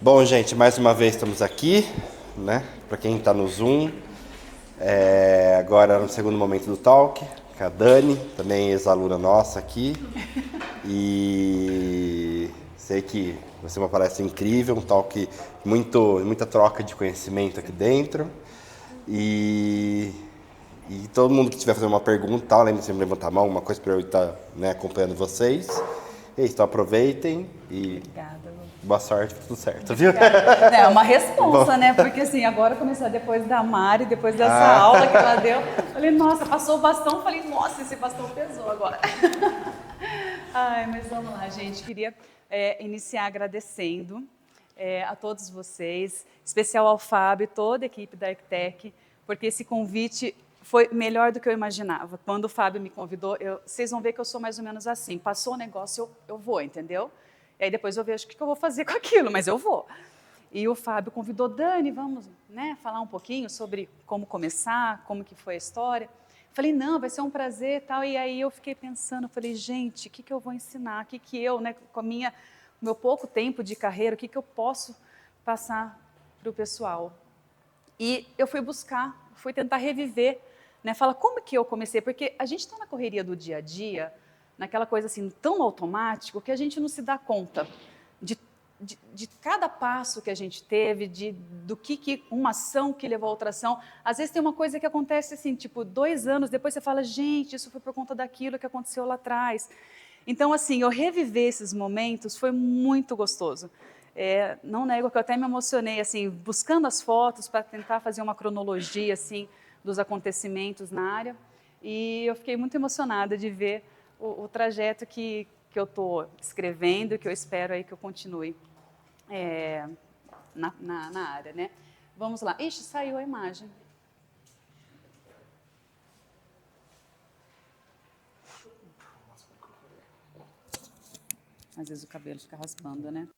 Bom, gente, mais uma vez estamos aqui, né? Para quem está no Zoom, agora no segundo momento do talk, com a Dani, também ex-aluna nossa aqui. E sei que vai ser uma palestra incrível, um talk muita troca de conhecimento aqui dentro. E todo mundo que tiver fazendo uma pergunta, tal, lembre sempre de levantar a mão, uma coisa para eu estar, né, acompanhando vocês. Então aproveitem e Obrigada. boa sorte, tudo certo, viu? É uma responsa, né? Porque assim, agora começar depois da Mari, depois dessa aula que ela deu, falei, nossa, passou o bastão, falei, nossa, esse bastão pesou agora. Ai, mas vamos lá, gente. Queria iniciar agradecendo a todos vocês, especial ao Fábio, toda a equipe da Arquitec, porque esse convite foi melhor do que eu imaginava. Quando o Fábio me convidou, vocês vão ver que eu sou mais ou menos assim, passou o negócio, eu vou, entendeu? E aí depois eu vejo o que eu vou fazer com aquilo, mas eu vou. E o Fábio convidou, Dani, vamos, né, falar um pouquinho sobre como começar, como que foi a história. Falei, não, vai ser um prazer e tal. E aí eu fiquei pensando, falei, gente, o que eu vou ensinar? O que eu, né, com o meu pouco tempo de carreira, o que eu posso passar para o pessoal? E eu fui buscar, fui tentar reviver, né, falar como que eu comecei, porque a gente está na correria do dia a dia, naquela coisa assim tão automático que a gente não se dá conta de cada passo que a gente teve, do que uma ação que levou a outra ação. Às vezes tem uma coisa que acontece assim, tipo, 2 anos depois você fala, gente, isso foi por conta daquilo que aconteceu lá atrás. Então, assim, eu reviver esses momentos foi muito gostoso. Não nego que eu até me emocionei, assim, buscando as fotos para tentar fazer uma cronologia, assim, dos acontecimentos na área. E eu fiquei muito emocionada de ver o trajeto que eu estou escrevendo, que eu espero aí que eu continue na área, né? Vamos lá. Ixi, saiu a imagem. Às vezes o cabelo fica raspando, né?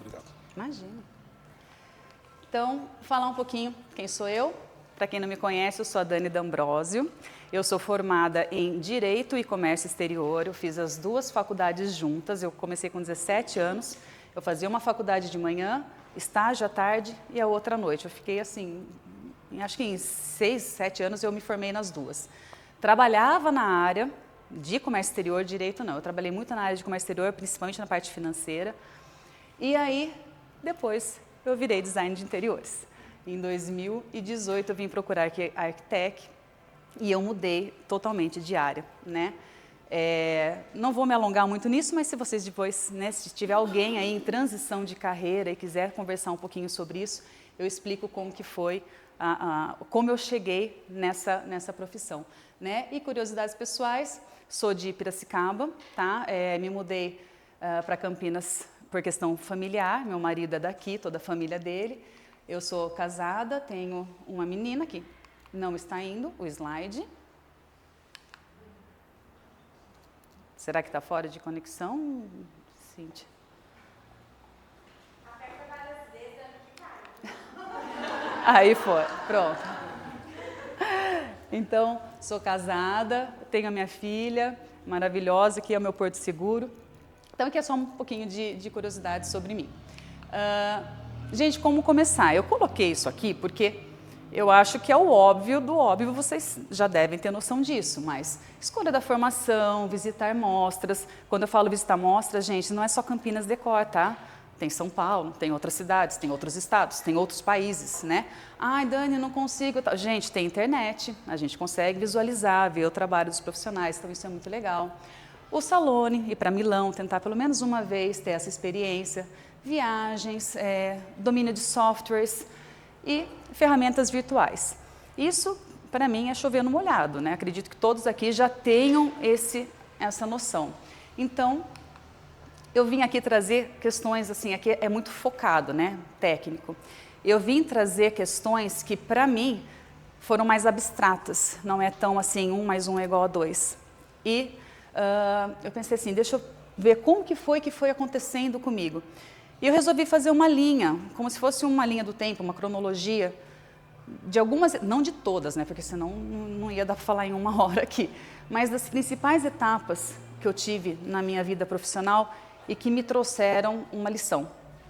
Obrigado. Imagina. Então, falar um pouquinho quem sou eu. Para quem não me conhece, eu sou a Dani D'Ambrosio. Eu sou formada em Direito e Comércio Exterior. Eu fiz as duas faculdades juntas. Eu comecei com 17 anos. Eu fazia uma faculdade de manhã, estágio à tarde e a outra à noite. Eu fiquei assim, acho que em 6, 7 anos eu me formei nas duas. Trabalhava na área de comércio exterior, direito não. Eu trabalhei muito na área de comércio exterior, principalmente na parte financeira. E aí, depois, eu virei design de interiores. Em 2018, eu vim procurar aqui a Arquitec e eu mudei totalmente de área, né? Não vou me alongar muito nisso, mas se vocês depois, né, se tiver alguém aí em transição de carreira e quiser conversar um pouquinho sobre isso, eu explico como que foi, como eu cheguei nessa profissão, né? E curiosidades pessoais, sou de Piracicaba, tá? Me mudei para Campinas por questão familiar, meu marido é daqui, toda a família dele. Eu sou casada, tenho uma menina que não está indo, o slide. Será que está fora de conexão, Cíntia? Aperta várias vezes, que cai. Aí foi, pronto. Então, sou casada, tenho a minha filha maravilhosa, que é o meu porto seguro. Então, aqui é só um pouquinho de curiosidade sobre mim. Gente, como começar? Eu coloquei isso aqui porque eu acho que é o óbvio do óbvio, vocês já devem ter noção disso, mas escolha da formação, visitar mostras. Quando eu falo visitar mostras, gente, não é só Campinas Decor, tá? Tem São Paulo, tem outras cidades, tem outros estados, tem outros países, né? Ai, Dani, não consigo. Gente, tem internet, a gente consegue visualizar, ver o trabalho dos profissionais, então isso é muito legal. O Salone, ir para Milão, tentar pelo menos uma vez ter essa experiência. Viagens, domínio de softwares e ferramentas virtuais. Isso, para mim, é chover no molhado, né? Acredito que todos aqui já tenham essa noção. Então, eu vim aqui trazer questões, assim, aqui é muito focado, né? Técnico. Eu vim trazer questões que, para mim, foram mais abstratas. Não é tão assim, 1 mais 1 é igual a 2. E eu pensei assim, deixa eu ver como que foi acontecendo comigo. E eu resolvi fazer uma linha, como se fosse uma linha do tempo, uma cronologia, de algumas, não de todas, né, porque senão não ia dar para falar em 1 hora aqui, mas das principais etapas que eu tive na minha vida profissional e que me trouxeram uma lição.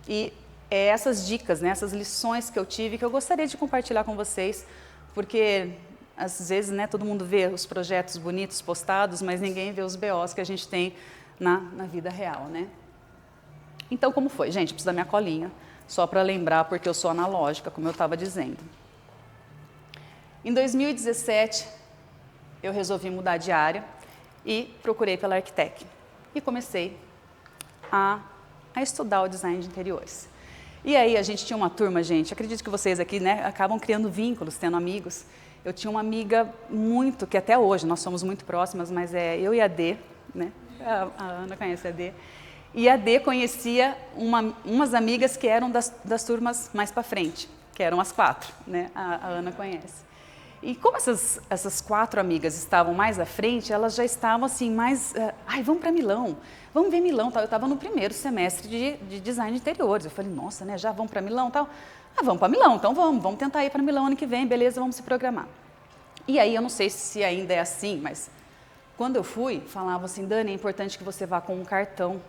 E é essas dicas, né, essas lições que eu tive que eu gostaria de compartilhar com vocês, porque às vezes, né, todo mundo vê os projetos bonitos postados, mas ninguém vê os BOs que a gente tem na vida real, né? Então, como foi? Gente, preciso da minha colinha, só para lembrar, porque eu sou analógica, como eu estava dizendo. Em 2017, eu resolvi mudar de área e procurei pela Arquitec. E comecei a estudar o design de interiores. E aí, a gente tinha uma turma, gente, acredito que vocês aqui, né, acabam criando vínculos, tendo amigos. Eu tinha uma amiga muito, que até hoje nós somos muito próximas, mas é eu e a Dê, né? A Ana conhece a Dê. E a Dê conhecia umas amigas que eram das turmas mais para frente, que eram as 4, né? A Ana conhece. E como essas 4 amigas estavam mais à frente, elas já estavam assim mais, vamos para Milão, vamos ver Milão, tal. Eu estava no primeiro semestre de design de interiores. Eu falei, nossa, né? Já vamos para Milão, tal. Vamos para Milão, então vamos tentar ir para Milão ano que vem, beleza, vamos se programar. E aí, eu não sei se ainda é assim, mas quando eu fui, falavam assim, Dani, é importante que você vá com um cartão,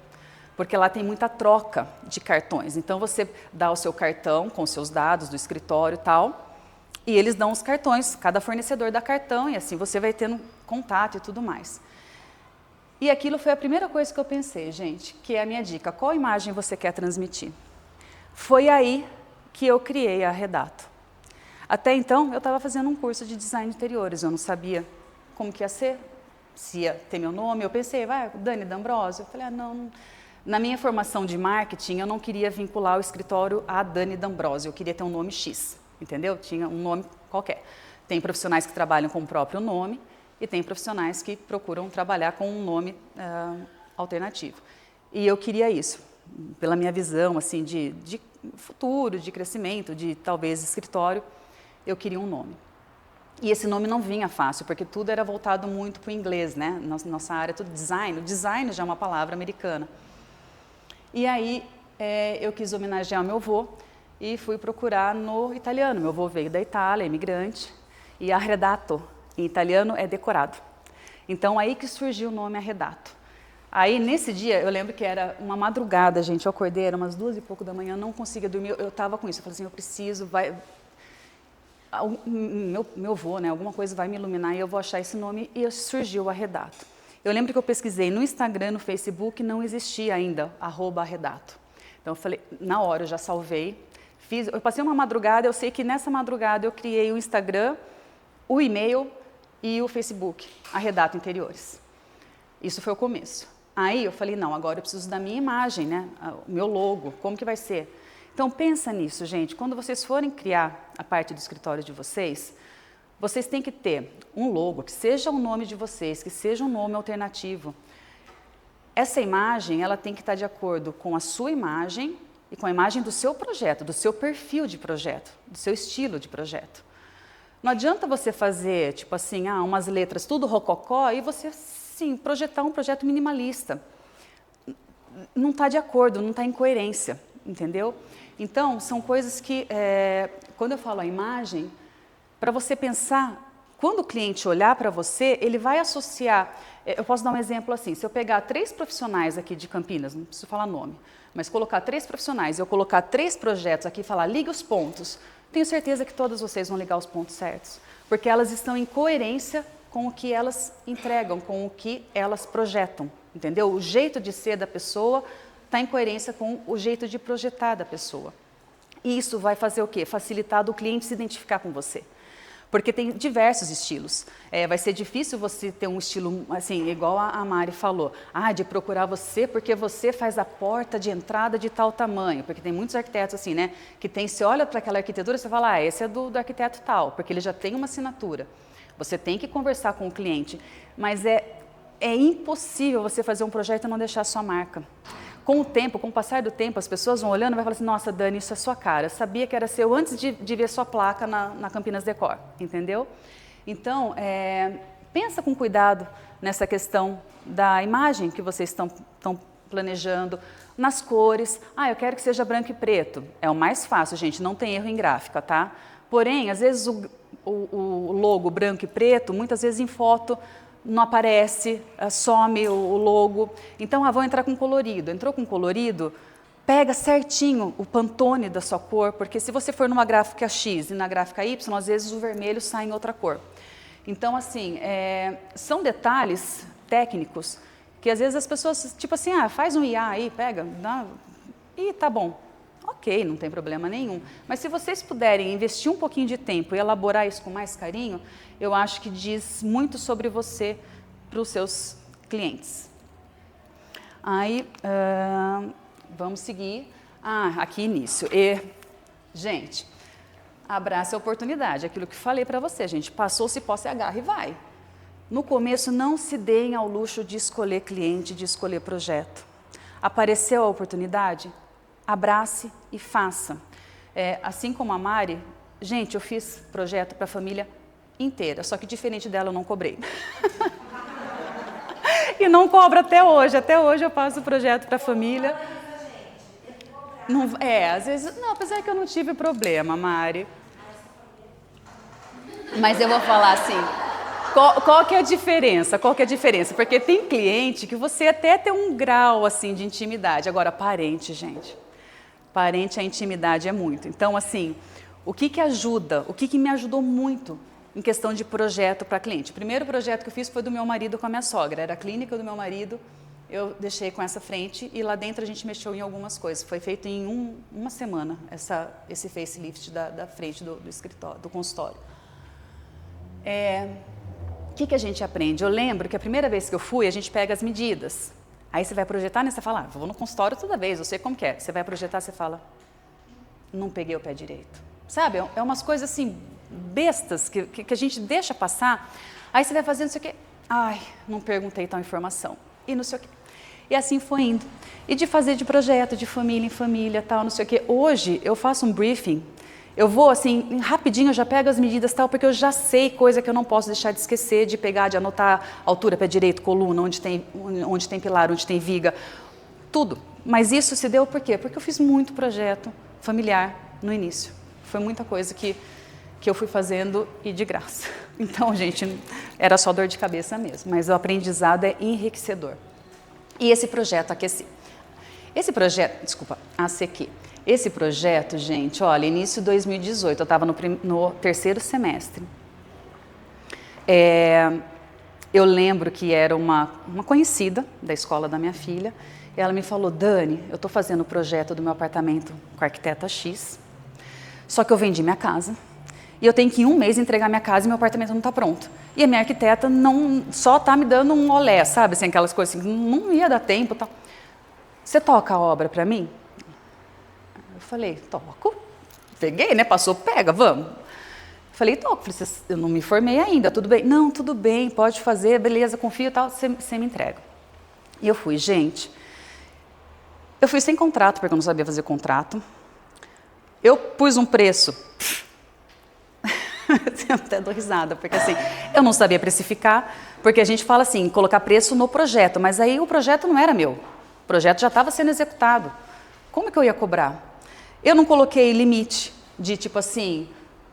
porque lá tem muita troca de cartões. Então, você dá o seu cartão com os seus dados do escritório e tal, e eles dão os cartões, cada fornecedor dá cartão, e assim você vai tendo contato e tudo mais. E aquilo foi a primeira coisa que eu pensei, gente, que é a minha dica, qual imagem você quer transmitir? Foi aí que eu criei a Redato. Até então, eu estava fazendo um curso de design de interiores, eu não sabia como que ia ser, se ia ter meu nome, eu pensei, Dani D'Ambrosio, eu falei, não. Na minha formação de marketing, eu não queria vincular o escritório a Dani D'Ambrosio, eu queria ter um nome X, entendeu? Tinha um nome qualquer. Tem profissionais que trabalham com o próprio nome e tem profissionais que procuram trabalhar com um nome alternativo. E eu queria isso, pela minha visão assim, de futuro, de crescimento, de talvez escritório, eu queria um nome. E esse nome não vinha fácil, porque tudo era voltado muito para o inglês, né? Nossa área, tudo design. O design já é uma palavra americana. E aí, eu quis homenagear o meu avô e fui procurar no italiano. Meu avô veio da Itália, imigrante, e arredato, em italiano, é decorado. Então, aí que surgiu o nome arredato. Aí, nesse dia, eu lembro que era uma madrugada, gente, eu acordei, era umas 2 e pouco da manhã, não conseguia dormir, eu estava com isso, eu falei assim, eu preciso, meu avô, né, alguma coisa vai me iluminar e eu vou achar esse nome, e surgiu o arredato. Eu lembro que eu pesquisei no Instagram, no Facebook, não existia ainda @arredato. Então eu falei, na hora eu já salvei, eu passei uma madrugada, eu sei que nessa madrugada eu criei o Instagram, o e-mail e o Facebook, Arredato Interiores. Isso foi o começo. Aí eu falei, não, agora eu preciso da minha imagem, né, o meu logo, como que vai ser? Então pensa nisso, gente, quando vocês forem criar a parte do escritório de vocês têm que ter um logo, que seja o nome de vocês, que seja um nome alternativo. Essa imagem, ela tem que estar de acordo com a sua imagem e com a imagem do seu projeto, do seu perfil de projeto, do seu estilo de projeto. Não adianta você fazer, tipo assim, umas letras tudo rococó e você, sim, projetar um projeto minimalista. Não está de acordo, não está em coerência, entendeu? Então, são coisas que, quando eu falo a imagem, para você pensar, quando o cliente olhar para você, ele vai associar, eu posso dar um exemplo assim, se eu pegar 3 profissionais aqui de Campinas, não preciso falar nome, mas colocar 3 profissionais, eu colocar 3 projetos aqui e falar, liga os pontos, tenho certeza que todas vocês vão ligar os pontos certos, porque elas estão em coerência com o que elas entregam, com o que elas projetam, entendeu? O jeito de ser da pessoa está em coerência com o jeito de projetar da pessoa. E isso vai fazer o quê? Facilitar do cliente se identificar com você. Porque tem diversos estilos. Vai ser difícil você ter um estilo, assim, igual a Mari falou, de procurar você porque você faz a porta de entrada de tal tamanho. Porque tem muitos arquitetos assim, né? Que você olha para aquela arquitetura e você fala, esse é do arquiteto tal, porque ele já tem uma assinatura. Você tem que conversar com o cliente, mas é impossível você fazer um projeto e não deixar a sua marca. Com o tempo, com o passar do tempo, as pessoas vão olhando e vão falar assim, nossa, Dani, isso é sua cara. Eu sabia que era seu antes de ver sua placa na Campinas Decor, entendeu? Então, pensa com cuidado nessa questão da imagem que vocês estão planejando, nas cores. Eu quero que seja branco e preto. É o mais fácil, gente, não tem erro em gráfica, tá? Porém, às vezes o logo branco e preto, muitas vezes em foto, não aparece, some o logo. Então, vou entrar com colorido. Entrou com colorido, pega certinho o Pantone da sua cor, porque se você for numa gráfica X e na gráfica Y, às vezes o vermelho sai em outra cor. Então, assim, são detalhes técnicos que às vezes as pessoas, tipo assim, faz um IA aí, pega, dá, e tá bom. Ok, não tem problema nenhum. Mas se vocês puderem investir um pouquinho de tempo e elaborar isso com mais carinho, eu acho que diz muito sobre você para os seus clientes. Aí, vamos seguir. Aqui início. Gente, abraça a oportunidade. Aquilo que falei para você, gente. Passou, se posse, agarra e vai. No começo, não se deem ao luxo de escolher cliente, de escolher projeto. Apareceu a oportunidade? Abrace e faça. Assim como a Mari, gente, eu fiz projeto para a família inteira, só que diferente dela eu não cobrei. E não cobro até hoje eu faço projeto para a família. Não, às vezes, não, apesar que eu não tive problema, Mari. Mas eu vou falar assim, qual que é a diferença? Qual que é a diferença? Porque tem cliente que você até tem um grau assim de intimidade. Agora, parente, gente. Parente, a intimidade é muito. Então, assim, o que ajuda? O que me ajudou muito em questão de projeto para cliente? O primeiro projeto que eu fiz foi do meu marido com a minha sogra. Era a clínica do meu marido, eu deixei com essa frente e lá dentro a gente mexeu em algumas coisas. Foi feito em uma semana esse facelift da frente do escritório, do consultório. O que a gente aprende? Eu lembro que a primeira vez que eu fui, a gente pega as medidas. Aí você vai projetar, né? Você fala, vou no consultório toda vez, eu sei como que é. Você vai projetar, você fala, não peguei o pé direito. Sabe? É umas coisas assim, bestas, que a gente deixa passar. Aí você vai fazendo não sei o quê. Não perguntei tal informação. E não sei o quê. E assim foi indo. E de fazer de projeto, de família em família, tal, não sei o quê. Hoje, eu faço um briefing. Eu vou, assim, rapidinho, eu já pego as medidas tal, porque eu já sei coisa que eu não posso deixar de esquecer, de pegar, de anotar altura, pé direito, coluna, onde tem pilar, onde tem viga, tudo. Mas isso se deu por quê? Porque eu fiz muito projeto familiar no início. Foi muita coisa que eu fui fazendo e de graça. Então, gente, era só dor de cabeça mesmo, mas o aprendizado é enriquecedor. E esse projeto aqueci. Esse projeto, desculpa, ACQ. Esse projeto, gente, olha, início de 2018, eu estava no 3º semestre. Eu lembro que era uma conhecida da escola da minha filha, e ela me falou, Dani, eu estou fazendo o projeto do meu apartamento com a arquiteta X, só que eu vendi minha casa, e eu tenho que em 1 mês entregar minha casa e meu apartamento não está pronto. E a minha arquiteta só está me dando um olé, sabe, assim, aquelas coisas assim, não ia dar tempo e tal. Você toca a obra para mim? Eu falei, toco. Peguei, né? Passou, pega, vamos. Falei, toco. Falei, eu não me formei ainda, tudo bem? Não, tudo bem, pode fazer, beleza, confio e tal, você me entrega. E eu fui, gente. Eu fui sem contrato, porque eu não sabia fazer contrato. Eu pus um preço. Eu até dou risada, porque assim, eu não sabia precificar, porque a gente fala assim, colocar preço no projeto, mas aí o projeto não era meu. O projeto já estava sendo executado. Como que eu ia cobrar? Eu não coloquei limite de tipo assim,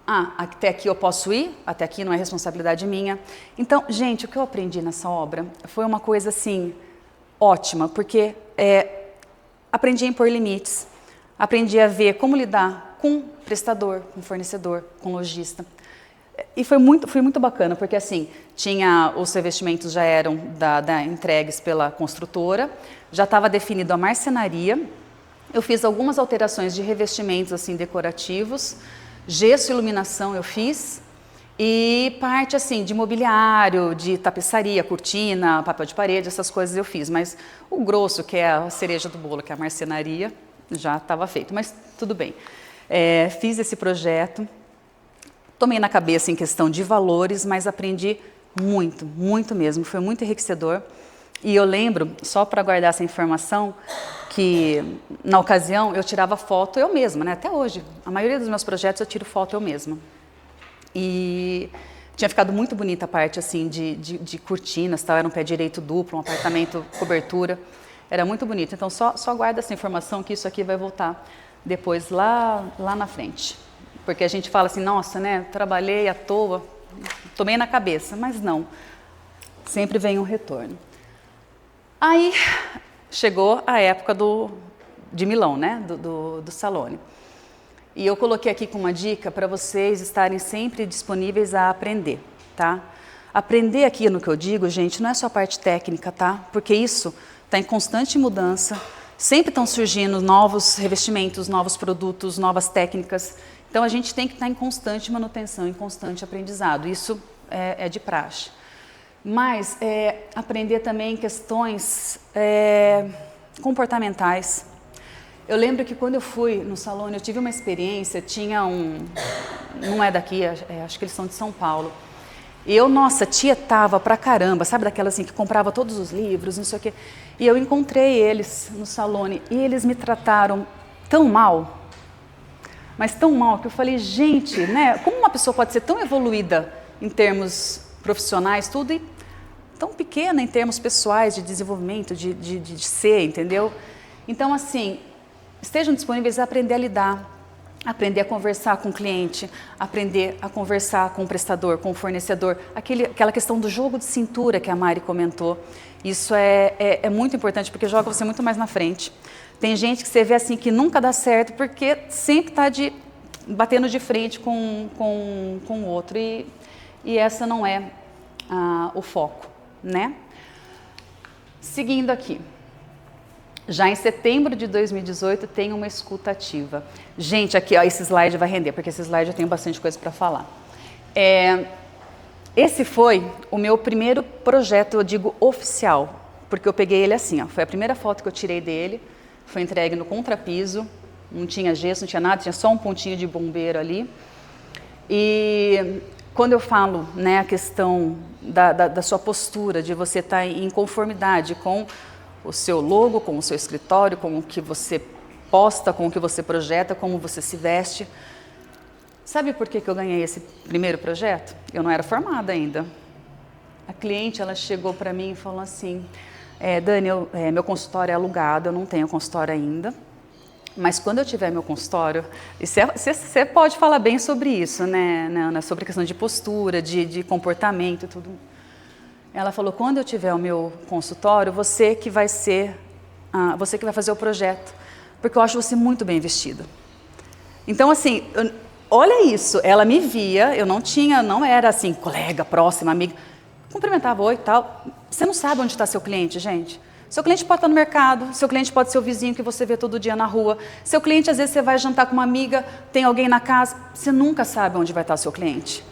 até aqui eu posso ir, até aqui não é responsabilidade minha. Então, gente, o que eu aprendi nessa obra foi uma coisa assim, ótima, porque aprendi a impor limites, aprendi a ver como lidar com prestador, com fornecedor, com lojista. E foi muito bacana, porque assim, os revestimentos já eram entregues pela construtora, já estava definido a marcenaria. Eu fiz algumas alterações de revestimentos assim decorativos, gesso e iluminação eu fiz, e parte assim de mobiliário, de tapeçaria, cortina, papel de parede, essas coisas eu fiz. Mas o grosso, que é a cereja do bolo, que é a marcenaria, já estava feito, mas tudo bem. Fiz esse projeto, tomei na cabeça em questão de valores, mas aprendi muito, muito mesmo, foi muito enriquecedor. E eu lembro, só para guardar essa informação, que na ocasião eu tirava foto eu mesma, né? Até hoje, a maioria dos meus projetos eu tiro foto eu mesma. E tinha ficado muito bonita a parte assim de cortinas, tal, era um pé direito duplo, um apartamento cobertura, era muito bonito. Então só guarda essa informação que isso aqui vai voltar depois lá na frente. Porque a gente fala assim, nossa, né, trabalhei à toa, tomei na cabeça, mas não. sempre vem um retorno. Aí chegou a época de Milão, né? do Salone. E eu coloquei aqui com uma dica para vocês estarem sempre disponíveis a aprender, tá? Aprender aqui no que eu digo, gente, não é só a parte técnica, tá? Porque isso está em constante mudança, sempre estão surgindo novos revestimentos, novos produtos, novas técnicas. Então a gente tem que estar em constante manutenção, em constante aprendizado. Isso é de praxe. Mas aprender também questões comportamentais. Eu lembro que quando eu fui no Salone, eu tive uma experiência, tinha não é daqui, acho que eles são de São Paulo. E eu, nossa, tietava pra caramba, sabe daquela assim que comprava todos os livros, não sei o quê. E eu encontrei eles no Salone e eles me trataram tão mal, mas tão mal, que eu falei, gente, né, como uma pessoa pode ser tão evoluída em termos profissionais, tudo, e tão pequena em termos pessoais, de desenvolvimento, de ser, entendeu? Então, assim, estejam disponíveis a aprender a lidar, aprender a conversar com o cliente, aprender a conversar com o prestador, com o fornecedor, aquela questão do jogo de cintura que a Mari comentou. Isso é muito importante, porque joga você muito mais na frente. Tem gente que você vê assim que nunca dá certo, porque sempre está batendo de frente com o outro, e essa não é o foco, né? Seguindo aqui. Já em setembro de 2018 tem uma escuta ativa. Gente, aqui ó, esse slide vai render, porque esse slide eu tenho bastante coisa para falar. Esse foi o meu primeiro projeto, eu digo oficial, porque eu peguei ele assim, ó, foi a primeira foto que eu tirei dele, foi entregue no contrapiso, não tinha gesso, não tinha nada, tinha só um pontinho de bombeiro ali. E quando eu falo, né, a questão da sua postura, de você estar em conformidade com o seu logo, com o seu escritório, com o que você posta, com o que você projeta, como você se veste. Sabe por que eu ganhei esse primeiro projeto? Eu não era formada ainda. A cliente, ela chegou para mim e falou assim, Dani, meu consultório é alugado, eu não tenho consultório ainda, mas quando eu tiver meu consultório, você pode falar bem sobre isso, né, Ana, sobre a questão de postura, de comportamento e tudo. Ela falou, quando eu tiver o meu consultório, você que vai fazer o projeto, porque eu acho você muito bem vestida. Então, assim, olha isso, ela me via, eu não era assim, colega, próxima, amiga, cumprimentava, oi e tal. Você não sabe onde está seu cliente, gente. Seu cliente pode estar no mercado, seu cliente pode ser o vizinho que você vê todo dia na rua, seu cliente, às vezes, você vai jantar com uma amiga, tem alguém na casa, você nunca sabe onde vai estar seu cliente.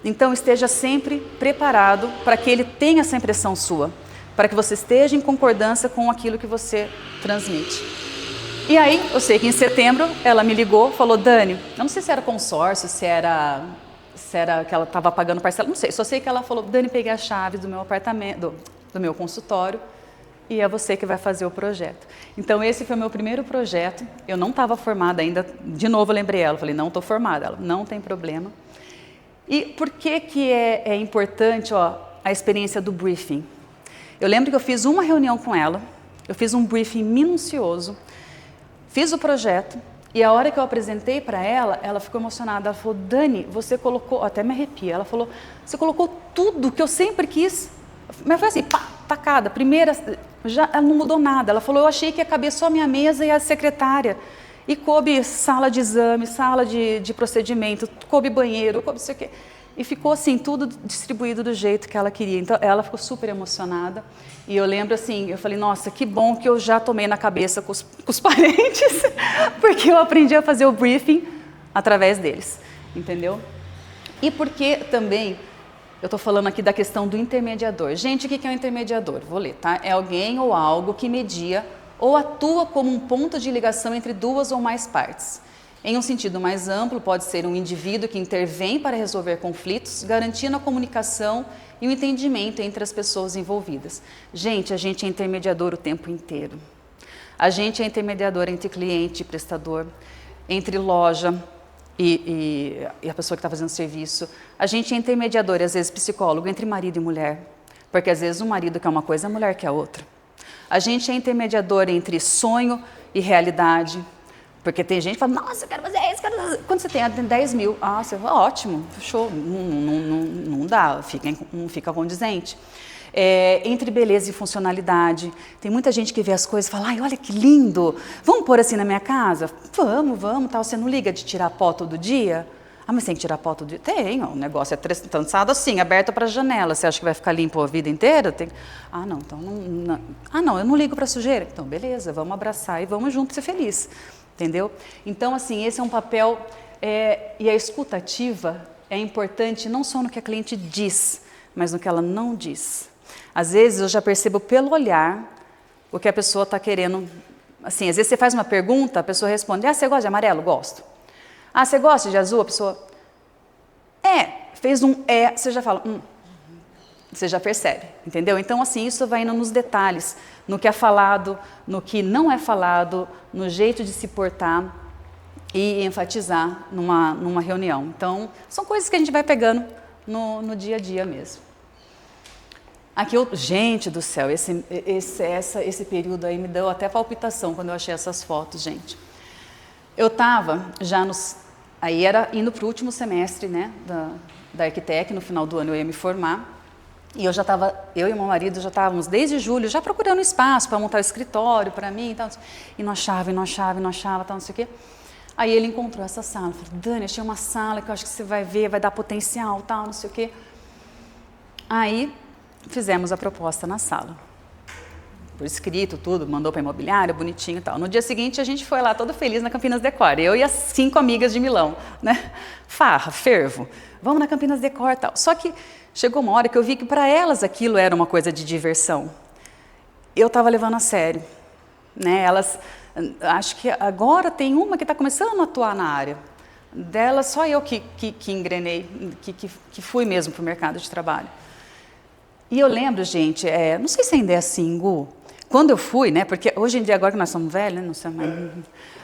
Então, esteja sempre preparado para que ele tenha essa impressão sua, para que você esteja em concordância com aquilo que você transmite. E aí, eu sei que em setembro, ela me ligou, falou, Dani, eu não sei se era consórcio, se era que ela estava pagando parcela, não sei, só sei que ela falou, Dani, peguei a chave do meu apartamento, do meu consultório, e é você que vai fazer o projeto. Então, esse foi o meu primeiro projeto, eu não estava formada ainda, de novo eu lembrei ela, falei, não estou formada, ela, não tem problema. E por que é importante a experiência do briefing? Eu lembro que eu fiz uma reunião com ela, eu fiz um briefing minucioso, fiz o projeto, e a hora que eu apresentei para ela, ela ficou emocionada, ela falou, Dani, você colocou, até me arrepia, ela falou, você colocou tudo que eu sempre quis, mas foi assim, pá, tacada, primeira, ela não mudou nada, ela falou, eu achei que ia caber só a minha mesa e a secretária, e coube sala de exame, sala de procedimento, coube banheiro, coube não sei o quê. E ficou assim, tudo distribuído do jeito que ela queria. Então, ela ficou super emocionada. E eu lembro assim, eu falei, nossa, que bom que eu já tomei na cabeça com os parentes, porque eu aprendi a fazer o briefing através deles, entendeu? E porque também, eu estou falando aqui da questão do intermediador. Gente, o que é um intermediador? Vou ler, tá? É alguém ou algo que media ou atua como um ponto de ligação entre duas ou mais partes. Em um sentido mais amplo, pode ser um indivíduo que intervém para resolver conflitos, garantindo a comunicação e o entendimento entre as pessoas envolvidas. Gente, a gente é intermediador o tempo inteiro. A gente é intermediador entre cliente e prestador, entre loja e a pessoa que está fazendo serviço. A gente é intermediador, e às vezes psicólogo, entre marido e mulher, porque às vezes o marido quer uma coisa, a mulher quer outra. A gente é intermediador entre sonho e realidade, porque tem gente que fala, nossa, eu quero fazer isso, quando você tem 10 mil, você fala, ótimo, show, não dá, não fica condizente. entre beleza e funcionalidade. Tem muita gente que vê as coisas e fala, ai, olha que lindo, vamos pôr assim na minha casa? Vamos, tal. Você não liga de tirar pó todo dia? Ah, mas tem que tirar pó todo dia? Tem, o negócio é trançado assim, aberto para a janela. Você acha que vai ficar limpo a vida inteira? Tem... Ah, não, então não. Ah, não, eu não ligo para sujeira. Então, beleza, vamos abraçar e vamos juntos ser felizes. Entendeu? Então, assim, esse é um papel, e a escuta ativa é importante não só no que a cliente diz, mas no que ela não diz. Às vezes eu já percebo pelo olhar o que a pessoa está querendo. Assim, às vezes você faz uma pergunta, a pessoa responde, ah, você gosta de amarelo? Gosto. Ah, você gosta de azul? A pessoa, fez um você já fala, você já percebe, entendeu? Então, assim, isso vai indo nos detalhes, no que é falado, no que não é falado, no jeito de se portar e enfatizar numa reunião. Então, são coisas que a gente vai pegando no dia a dia mesmo. Aqui, gente do céu, esse período aí me deu até palpitação quando eu achei essas fotos, gente. Eu estava já aí era indo para o último semestre, né, da Arquitec, no final do ano eu ia me formar. E eu e meu marido já estávamos desde julho já procurando espaço para montar o escritório para mim e tal. E não achava, tal, não sei o quê. Aí ele encontrou essa sala. Eu falei, Dani, achei uma sala que eu acho que você vai ver, vai dar potencial, tal, não sei o quê. Aí fizemos a proposta na sala. Por escrito, tudo, mandou para a imobiliária, bonitinho e tal. No dia seguinte a gente foi lá todo feliz na Campinas Decor. Eu e as 5 amigas de Milão, né? Farra, fervo. Vamos na Campinas Decor e tal. Só que chegou uma hora que eu vi que para elas aquilo era uma coisa de diversão. Eu estava levando a sério, né? Elas, acho que agora tem uma que está começando a atuar na área. Delas, só eu que engrenei, que fui mesmo para o mercado de trabalho. E eu lembro, gente, não sei se ainda é assim, Gu, quando eu fui, né? Porque hoje em dia, agora que nós somos velhos, né? Não sei mais.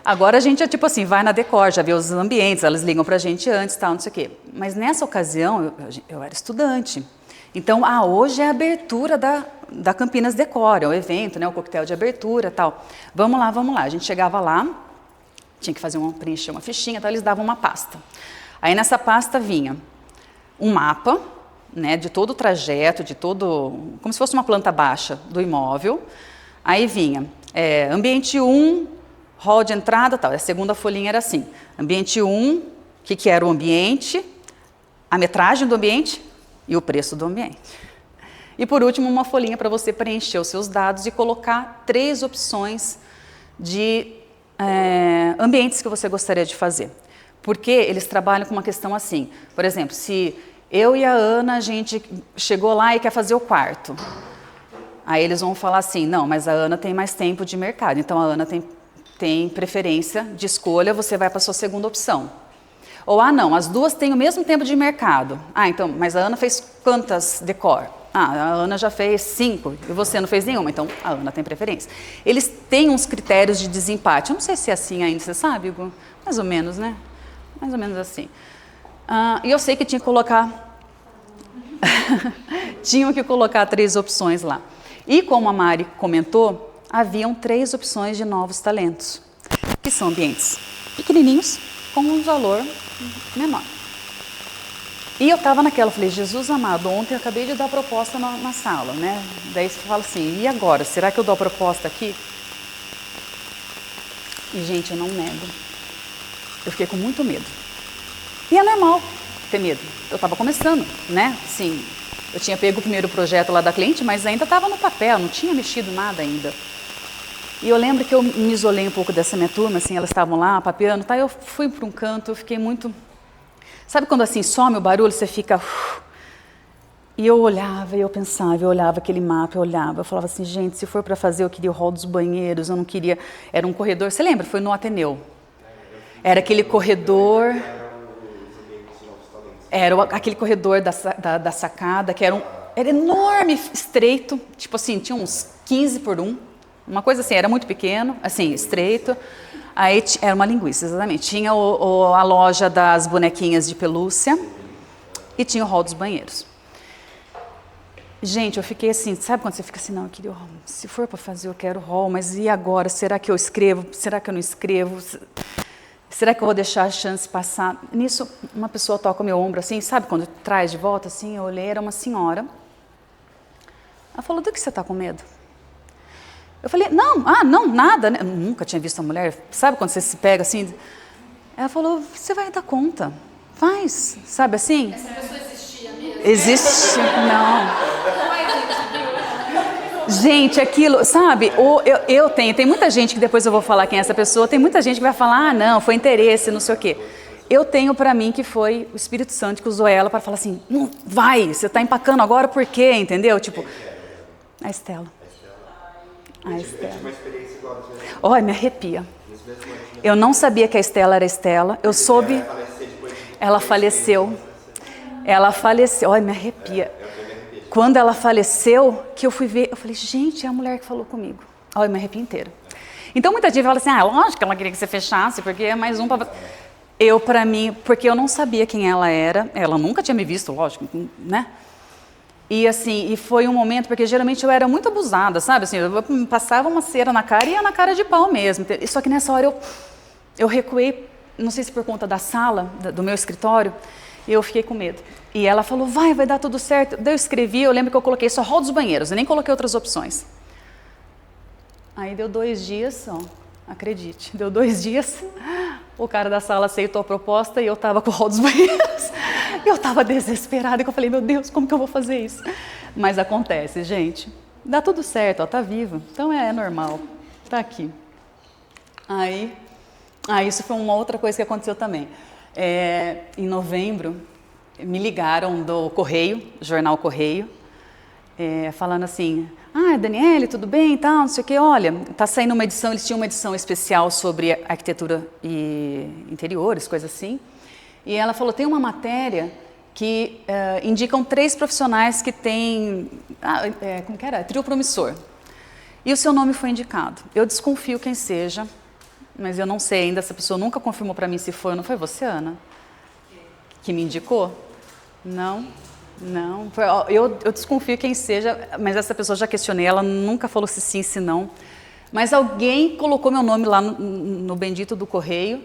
Agora a gente é tipo assim, vai na Decor, já vê os ambientes, elas ligam para a gente antes, tal, não sei o quê. Mas nessa ocasião, eu era estudante. Então, hoje é a abertura da Campinas Decor, é o evento, né? O coquetel de abertura, tal. Vamos lá. A gente chegava lá, tinha que preencher uma fichinha, então eles davam uma pasta. Aí nessa pasta vinha um mapa, né, de todo o trajeto, como se fosse uma planta baixa do imóvel. Aí vinha ambiente 1, hall de entrada, tal. A segunda folhinha era assim, ambiente 1, o que era o ambiente, a metragem do ambiente e o preço do ambiente. E por último, uma folhinha para você preencher os seus dados e colocar 3 opções de ambientes que você gostaria de fazer. Porque eles trabalham com uma questão assim, por exemplo, se eu e a Ana, a gente chegou lá e quer fazer o quarto. Aí eles vão falar assim, não, mas a Ana tem mais tempo de mercado, então a Ana tem preferência de escolha, você vai para a sua segunda opção. Ou, não, as duas têm o mesmo tempo de mercado. Então, mas a Ana fez quantas decor? A Ana já fez 5 e você não fez nenhuma, então a Ana tem preferência. Eles têm uns critérios de desempate, eu não sei se é assim ainda, você sabe, Hugo? Mais ou menos, né? Mais ou menos assim. E eu sei que tinha que colocar tinham que colocar 3 opções lá. E como a Mari comentou, haviam 3 opções de novos talentos, que são ambientes pequenininhos com um valor menor. E eu estava naquela, falei, Jesus amado, ontem eu acabei de dar a proposta na sala, né? Daí você fala assim, e agora? Será que eu dou a proposta aqui? E, gente, eu não nego. Eu fiquei com muito medo. E é normal ter medo. Eu estava começando, né? Sim, eu tinha pego o primeiro projeto lá da cliente, mas ainda estava no papel, não tinha mexido nada ainda. E eu lembro que eu me isolei um pouco dessa minha turma, assim, elas estavam lá papeando, tá? Eu fui para um canto, eu fiquei muito... Sabe quando assim some o barulho, você fica... E eu olhava, e eu pensava, eu olhava aquele mapa, eu falava assim, gente, se for para fazer, eu queria o hall dos banheiros, eu não queria... Era um corredor, você lembra? Foi no Ateneu. Era aquele corredor... Era aquele corredor da sacada, que era enorme, estreito, tipo assim, tinha uns 15 por 1, uma coisa assim, era muito pequeno, assim, estreito. Aí era uma linguiça, exatamente. Tinha a loja das bonequinhas de pelúcia e tinha o hall dos banheiros. Gente, eu fiquei assim, sabe quando você fica assim, não, eu queria o hall, se for para fazer eu quero o hall, mas e agora? Será que eu escrevo? Será que eu não escrevo? Será que eu vou deixar a chance passar? Nisso, uma pessoa toca o meu ombro assim, sabe quando traz de volta assim? Eu olhei, era uma senhora, Ela falou, do que você está com medo? Eu falei, não, nada, né? Eu nunca tinha visto a mulher, sabe quando você se pega assim? Ela falou, você vai dar conta, faz, sabe assim? Essa pessoa existia mesmo? Existe, não. Gente, aquilo, sabe, tem muita gente que depois eu vou falar quem é essa pessoa, tem muita gente que vai falar, não, foi interesse, não sei o quê. Eu tenho pra mim que foi o Espírito Santo que usou ela para falar assim, vai, você tá empacando agora por quê, entendeu? Tipo, a Estela. A Estela. Olha, me arrepia. Eu não sabia que a Estela era Estela, eu soube, ela faleceu, olha, me arrepia. Quando ela faleceu, que eu fui ver, eu falei, gente, é a mulher que falou comigo. Olha, eu me arrepio inteira. Então, muita gente fala assim, lógico que ela queria que você fechasse, porque é mais um para... Eu, para mim, porque eu não sabia quem ela era, ela nunca tinha me visto, lógico, né? E assim, e foi um momento, porque geralmente eu era muito abusada, sabe? Assim, eu passava uma cera na cara e ia na cara de pau mesmo. Só que nessa hora eu recuei, não sei se por conta da sala, do meu escritório, eu fiquei com medo. E ela falou, vai dar tudo certo. Daí eu escrevi, eu lembro que eu coloquei só hall dos banheiros, eu nem coloquei outras opções. Aí deu 2 dias, acredite, deu 2 dias, o cara da sala aceitou a proposta e eu estava com o hall dos banheiros. Eu estava desesperada, que eu falei, meu Deus, como que eu vou fazer isso? Mas acontece, gente, dá tudo certo, tá viva, então é normal, tá aqui. Aí, isso foi uma outra coisa que aconteceu também. Em novembro, me ligaram do Correio, jornal Correio, falando assim, Daniele, tudo bem e tal, não sei o quê, olha, tá saindo uma edição, eles tinham uma edição especial sobre arquitetura e interiores, coisa assim, e ela falou, tem uma matéria que indicam 3 profissionais que têm, como que era? Trio promissor, e o seu nome foi indicado. Eu desconfio quem seja, mas eu não sei ainda, essa pessoa nunca confirmou para mim se foi ou não foi você, Ana? Que me indicou? Não. Eu desconfio quem seja, mas essa pessoa já questionei, ela nunca falou se sim, se não. Mas alguém colocou meu nome lá no bendito do Correio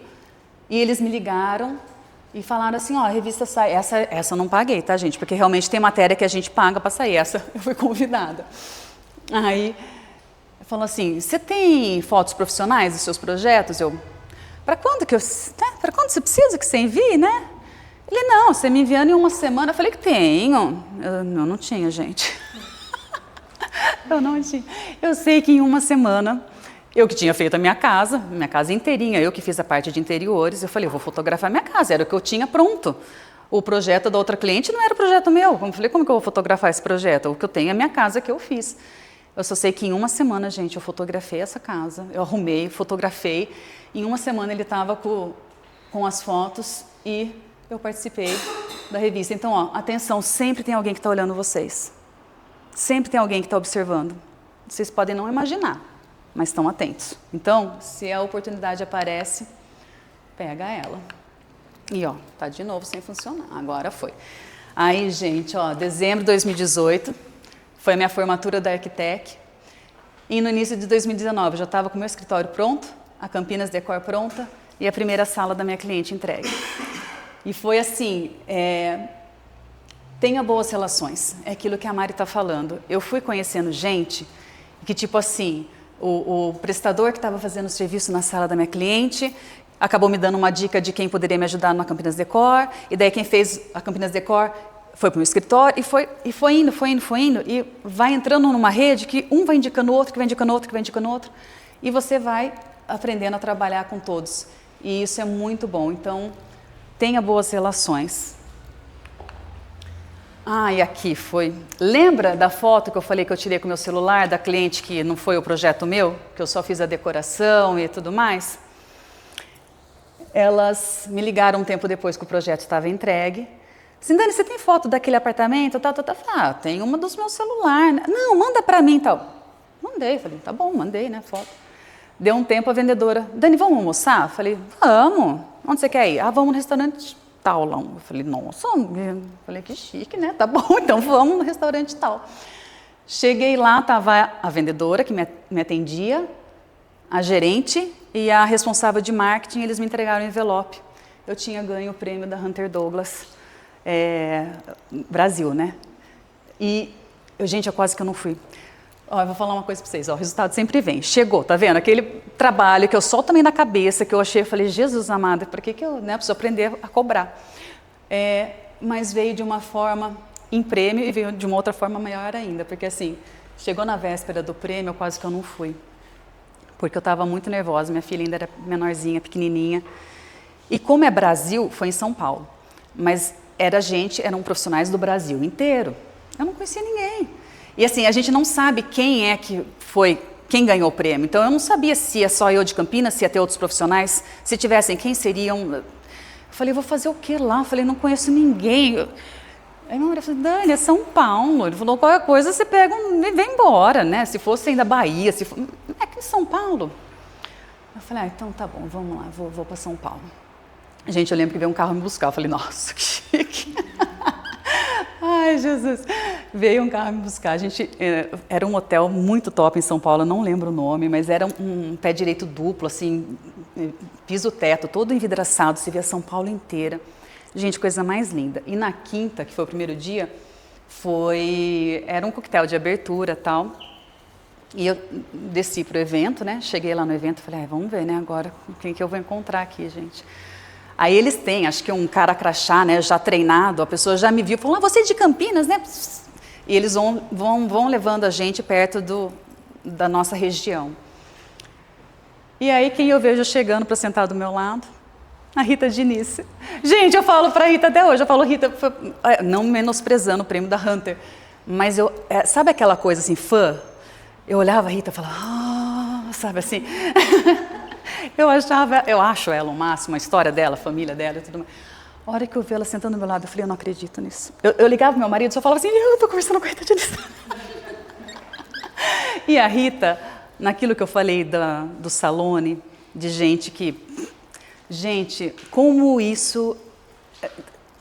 e eles me ligaram e falaram assim, a revista sai, essa eu não paguei, tá, gente? Porque realmente tem matéria que a gente paga para sair, essa eu fui convidada. Aí, falou assim, você tem fotos profissionais dos seus projetos? Para quando você precisa que você envie, né? Ele, não, você me enviando em uma semana. Eu falei que tenho. Eu não tinha, gente. Eu não tinha. Eu sei que em uma semana, eu que tinha feito a minha casa inteirinha, eu que fiz a parte de interiores, eu falei, eu vou fotografar minha casa, era o que eu tinha pronto. O projeto da outra cliente não era o projeto meu. Eu falei, como que eu vou fotografar esse projeto? O que eu tenho é a minha casa que eu fiz. Eu só sei que em uma semana, gente, eu fotografei essa casa, eu arrumei, fotografei. Em uma semana ele estava com as fotos e eu participei da revista. Então, atenção, sempre tem alguém que está olhando vocês. Sempre tem alguém que está observando. Vocês podem não imaginar, mas estão atentos. Então, se a oportunidade aparece, pega ela. E, tá de novo sem funcionar. Agora foi. Aí, gente, dezembro de 2018, foi a minha formatura da Arquitec. E no início de 2019, eu já estava com o meu escritório pronto, a Campinas Decor pronta e a primeira sala da minha cliente entregue. E foi assim, tenha boas relações, é aquilo que a Mari está falando. Eu fui conhecendo gente que, tipo assim, o prestador que estava fazendo o serviço na sala da minha cliente acabou me dando uma dica de quem poderia me ajudar na Campinas Decor, e daí quem fez a Campinas Decor foi para o meu escritório, e foi indo, e vai entrando numa rede que um vai indicando outro, que vai indicando outro, que vai indicando outro, e você vai aprendendo a trabalhar com todos. E isso é muito bom. Então, tenha boas relações. E aqui foi. Lembra da foto que eu falei que eu tirei com o meu celular, da cliente que não foi o projeto meu, que eu só fiz a decoração e tudo mais? Elas me ligaram um tempo depois que o projeto estava entregue. Assim, Dani, você tem foto daquele apartamento? Tem uma dos meus celulares. Não, manda para mim, tal. Mandei, falei, tá bom, mandei, né, foto. Deu um tempo a vendedora, Dani, vamos almoçar? Falei, vamos. Onde você quer ir? Vamos no restaurante tal lá. Eu falei, nossa, que chique, né? Tá bom, então vamos no restaurante tal. Cheguei lá, estava a vendedora que me atendia, a gerente e a responsável de marketing, eles me entregaram um envelope. Eu tinha ganho o prêmio da Hunter Douglas Brasil, né? E Gente, eu quase que eu não fui. Ó, eu vou falar uma coisa para vocês, ó, o resultado sempre vem. Chegou, tá vendo? Aquele trabalho que eu só tomei na cabeça, que eu achei, eu falei, Jesus amado, por que eu preciso aprender a cobrar? Mas veio de uma forma em prêmio e veio de uma outra forma maior ainda, porque assim, chegou na véspera do prêmio, quase que eu não fui. Porque eu estava muito nervosa, minha filha ainda era menorzinha, pequenininha. E como é Brasil, foi em São Paulo. Mas eram profissionais do Brasil inteiro. Eu não conhecia ninguém. E assim, a gente não sabe quem é que foi, quem ganhou o prêmio. Então eu não sabia se ia só eu de Campinas, se ia ter outros profissionais, se tivessem, quem seriam. Eu falei, vou fazer o que lá? Eu falei, não conheço ninguém. Aí meu marido falou, Dani, é São Paulo. Ele falou, qualquer coisa você pega e vem embora, né? Se fosse ainda Bahia, se for... é aqui em São Paulo. Eu falei, então tá bom, vamos lá, vou para São Paulo. Gente, eu lembro que veio um carro me buscar. Eu falei, nossa, que chique. Ai, Jesus. Veio um carro me buscar. A gente, era um hotel muito top em São Paulo, eu não lembro o nome, mas era um pé direito duplo, assim, piso-teto, todo envidraçado, se via São Paulo inteira. Gente, coisa mais linda. E na quinta, que foi o primeiro dia, era um coquetel de abertura e tal. E eu desci pro evento, né? Cheguei lá no evento e falei, vamos ver, né, agora, quem que eu vou encontrar aqui, gente. Aí eles têm, acho que um cara crachá, né, já treinado, a pessoa já me viu, falou, você é de Campinas, né? E eles vão levando a gente perto da nossa região. E aí quem eu vejo chegando para sentar do meu lado? A Rita Diniz. Gente, eu falo para a Rita até hoje, eu falo, Rita, não menosprezando o prêmio da Hunter, mas sabe aquela coisa assim, fã? Eu olhava a Rita e falava, sabe assim... Eu acho ela o máximo, a história dela, a família dela e tudo mais. A hora que eu vi ela sentando do meu lado, eu falei, eu não acredito nisso. Eu ligava pro meu marido e só falava assim, eu tô conversando com a Rita Diniz. E a Rita, naquilo que eu falei do Salone, de gente que... Gente, como isso...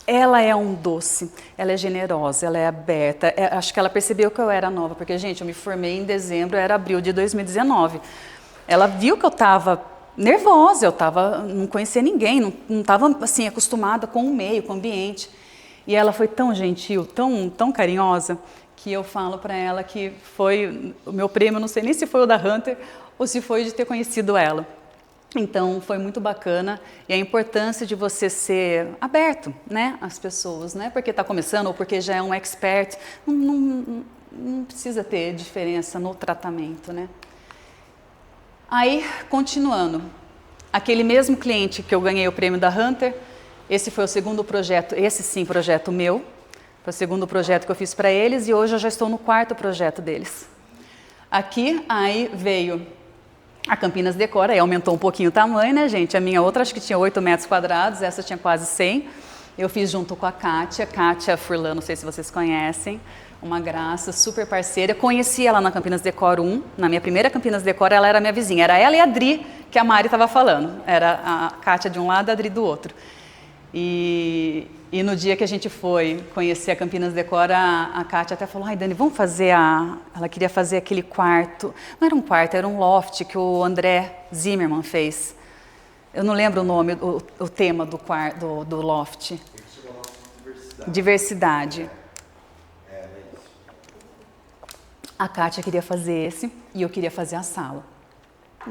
Ela é um doce, ela é generosa, ela é aberta. Acho que ela percebeu que eu era nova, porque, gente, eu me formei em dezembro, era abril de 2019. Ela viu que eu estava nervosa, não conhecia ninguém, não estava assim, acostumada com o meio, com o ambiente. E ela foi tão gentil, tão carinhosa, que eu falo para ela que foi o meu prêmio, não sei nem se foi o da Hunter ou se foi de ter conhecido ela. Então, foi muito bacana, e a importância de você ser aberto, né, às pessoas, né, porque está começando ou porque já é um expert, não precisa ter diferença no tratamento, né. Aí, continuando, aquele mesmo cliente que eu ganhei o prêmio da Hunter, esse foi o segundo projeto, esse sim, projeto meu, foi o segundo projeto que eu fiz para eles, e hoje eu já estou no quarto projeto deles. Aqui, aí veio... A Campinas Decor, aí aumentou um pouquinho o tamanho, né, gente? A minha outra acho que tinha 8 metros quadrados, essa tinha quase 100. Eu fiz junto com a Kátia Furlan, não sei se vocês conhecem, uma graça, super parceira. Conheci ela na Campinas Decor 1, na minha primeira Campinas Decor, ela era minha vizinha. Era ela e a Adri, que a Mari estava falando. Era a Kátia de um lado e a Adri do outro. E no dia que a gente foi conhecer a Campinas Decor, a Kátia até falou, ai Dani, vamos fazer Ela queria fazer aquele quarto, não era um quarto, era um loft que o André Zimmermann fez. Eu não lembro o nome, o tema do loft. Diversidade. A Kátia queria fazer esse e eu queria fazer a sala.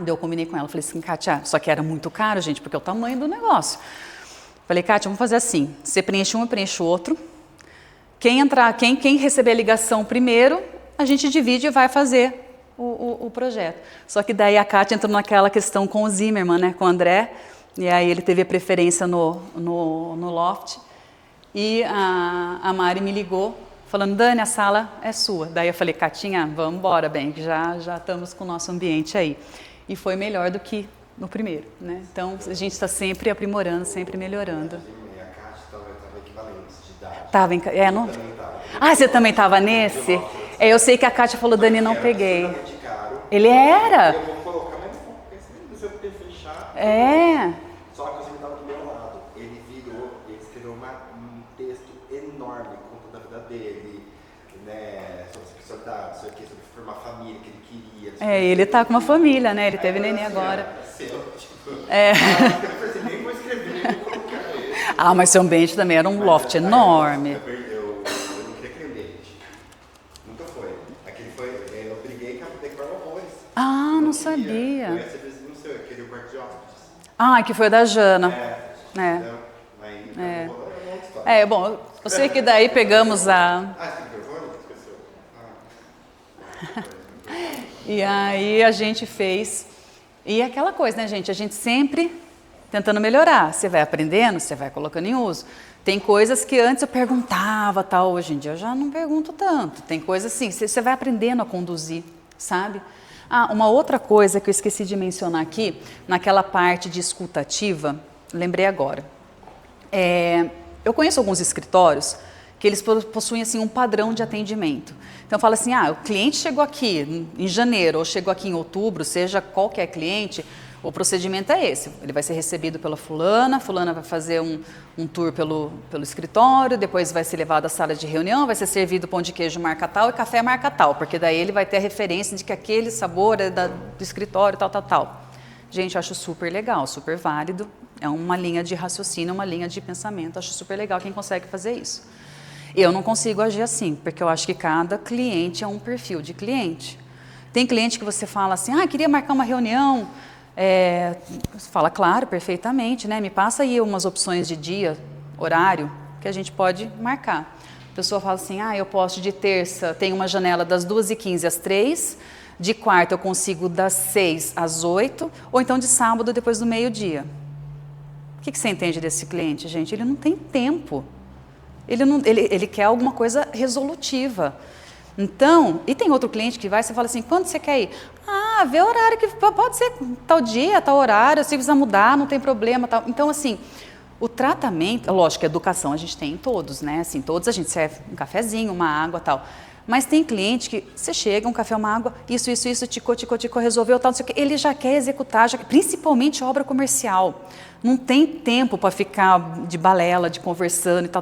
Eu combinei com ela, falei assim, Kátia, só que era muito caro, gente, porque é o tamanho do negócio. Falei, Kátia, vamos fazer assim, você preenche um, eu preencho o outro. Quem receber a ligação primeiro, a gente divide e vai fazer o projeto. Só que daí a Kátia entrou naquela questão com o Zimmermann, né, com o André, e aí ele teve a preferência no loft. E a Mari me ligou, falando, Dani, a sala é sua. Daí eu falei, Catinha, vamos embora, bem, que já estamos com o nosso ambiente aí. E foi melhor do que no primeiro, né? Então, a gente está sempre aprimorando, sempre melhorando. E a Kátia estava equivalente de idade. Você também estava nesse? Eu sei que a Kátia falou, Dani, não peguei. Ele era? Eu vou colocar, mas não, porque se eu ter fechado... Só que você me estava do meu lado. Ele escreveu um texto enorme contando a vida dele, né, sobre sexualidade, sobre formar família que ele queria. Ele tá com uma família, né? Ele teve neném agora. Nem vou escrever, nem vou colocar ele. Mas seu ambiente também era um loft enorme. Eu não queria aquele ambiente. Nunca foi. não sabia. Eu recebi esse no seu, aquele quarto de hóspedes. Ah, que foi da Jana. Então, aí, eu vou dar uma história. Bom, eu sei que daí pegamos a... Ah, esse microfone? Esqueceu. E aí a gente fez... E aquela coisa, né, gente? A gente sempre tentando melhorar. Você vai aprendendo, você vai colocando em uso. Tem coisas que antes eu perguntava, tal. Hoje em dia eu já não pergunto tanto. Tem coisas assim, você vai aprendendo a conduzir, sabe? Ah, uma outra coisa que eu esqueci de mencionar aqui, naquela parte de escutativa, lembrei agora. Eu conheço alguns escritórios que eles possuem assim, um padrão de atendimento. Então, fala assim, o cliente chegou aqui em janeiro ou chegou aqui em outubro, seja qualquer cliente, o procedimento é esse. Ele vai ser recebido pela fulana vai fazer um tour pelo escritório, depois vai ser levado à sala de reunião, vai ser servido pão de queijo marca tal e café marca tal, porque daí ele vai ter a referência de que aquele sabor é do escritório, tal. Gente, eu acho super legal, super válido. É uma linha de raciocínio, uma linha de pensamento. Acho super legal quem consegue fazer isso. Eu não consigo agir assim, porque eu acho que cada cliente é um perfil de cliente. Tem cliente que você fala assim, queria marcar uma reunião. Você fala, claro, perfeitamente, né? Me passa aí umas opções de dia, horário, que a gente pode marcar. A pessoa fala assim, eu posso de terça, tem uma janela das 2h15 às 3h, de quarta eu consigo das 6 às 8h, ou então de sábado depois do meio-dia. O que você entende desse cliente, gente? Ele não tem tempo. Ele quer alguma coisa resolutiva. Então, e tem outro cliente que vai, você fala assim, quando você quer ir? Vê o horário, que pode ser tal dia, tal horário, se precisa mudar, não tem problema. Tal. Então, assim, o tratamento, lógico que a educação a gente tem em todos, né? Assim, todos a gente serve um cafezinho, uma água, tal. Mas tem cliente que você chega, um café, uma água, isso, ticou, resolveu, tal, não sei o quê. Ele já quer executar, principalmente obra comercial. Não tem tempo para ficar de balela, de conversando e tal.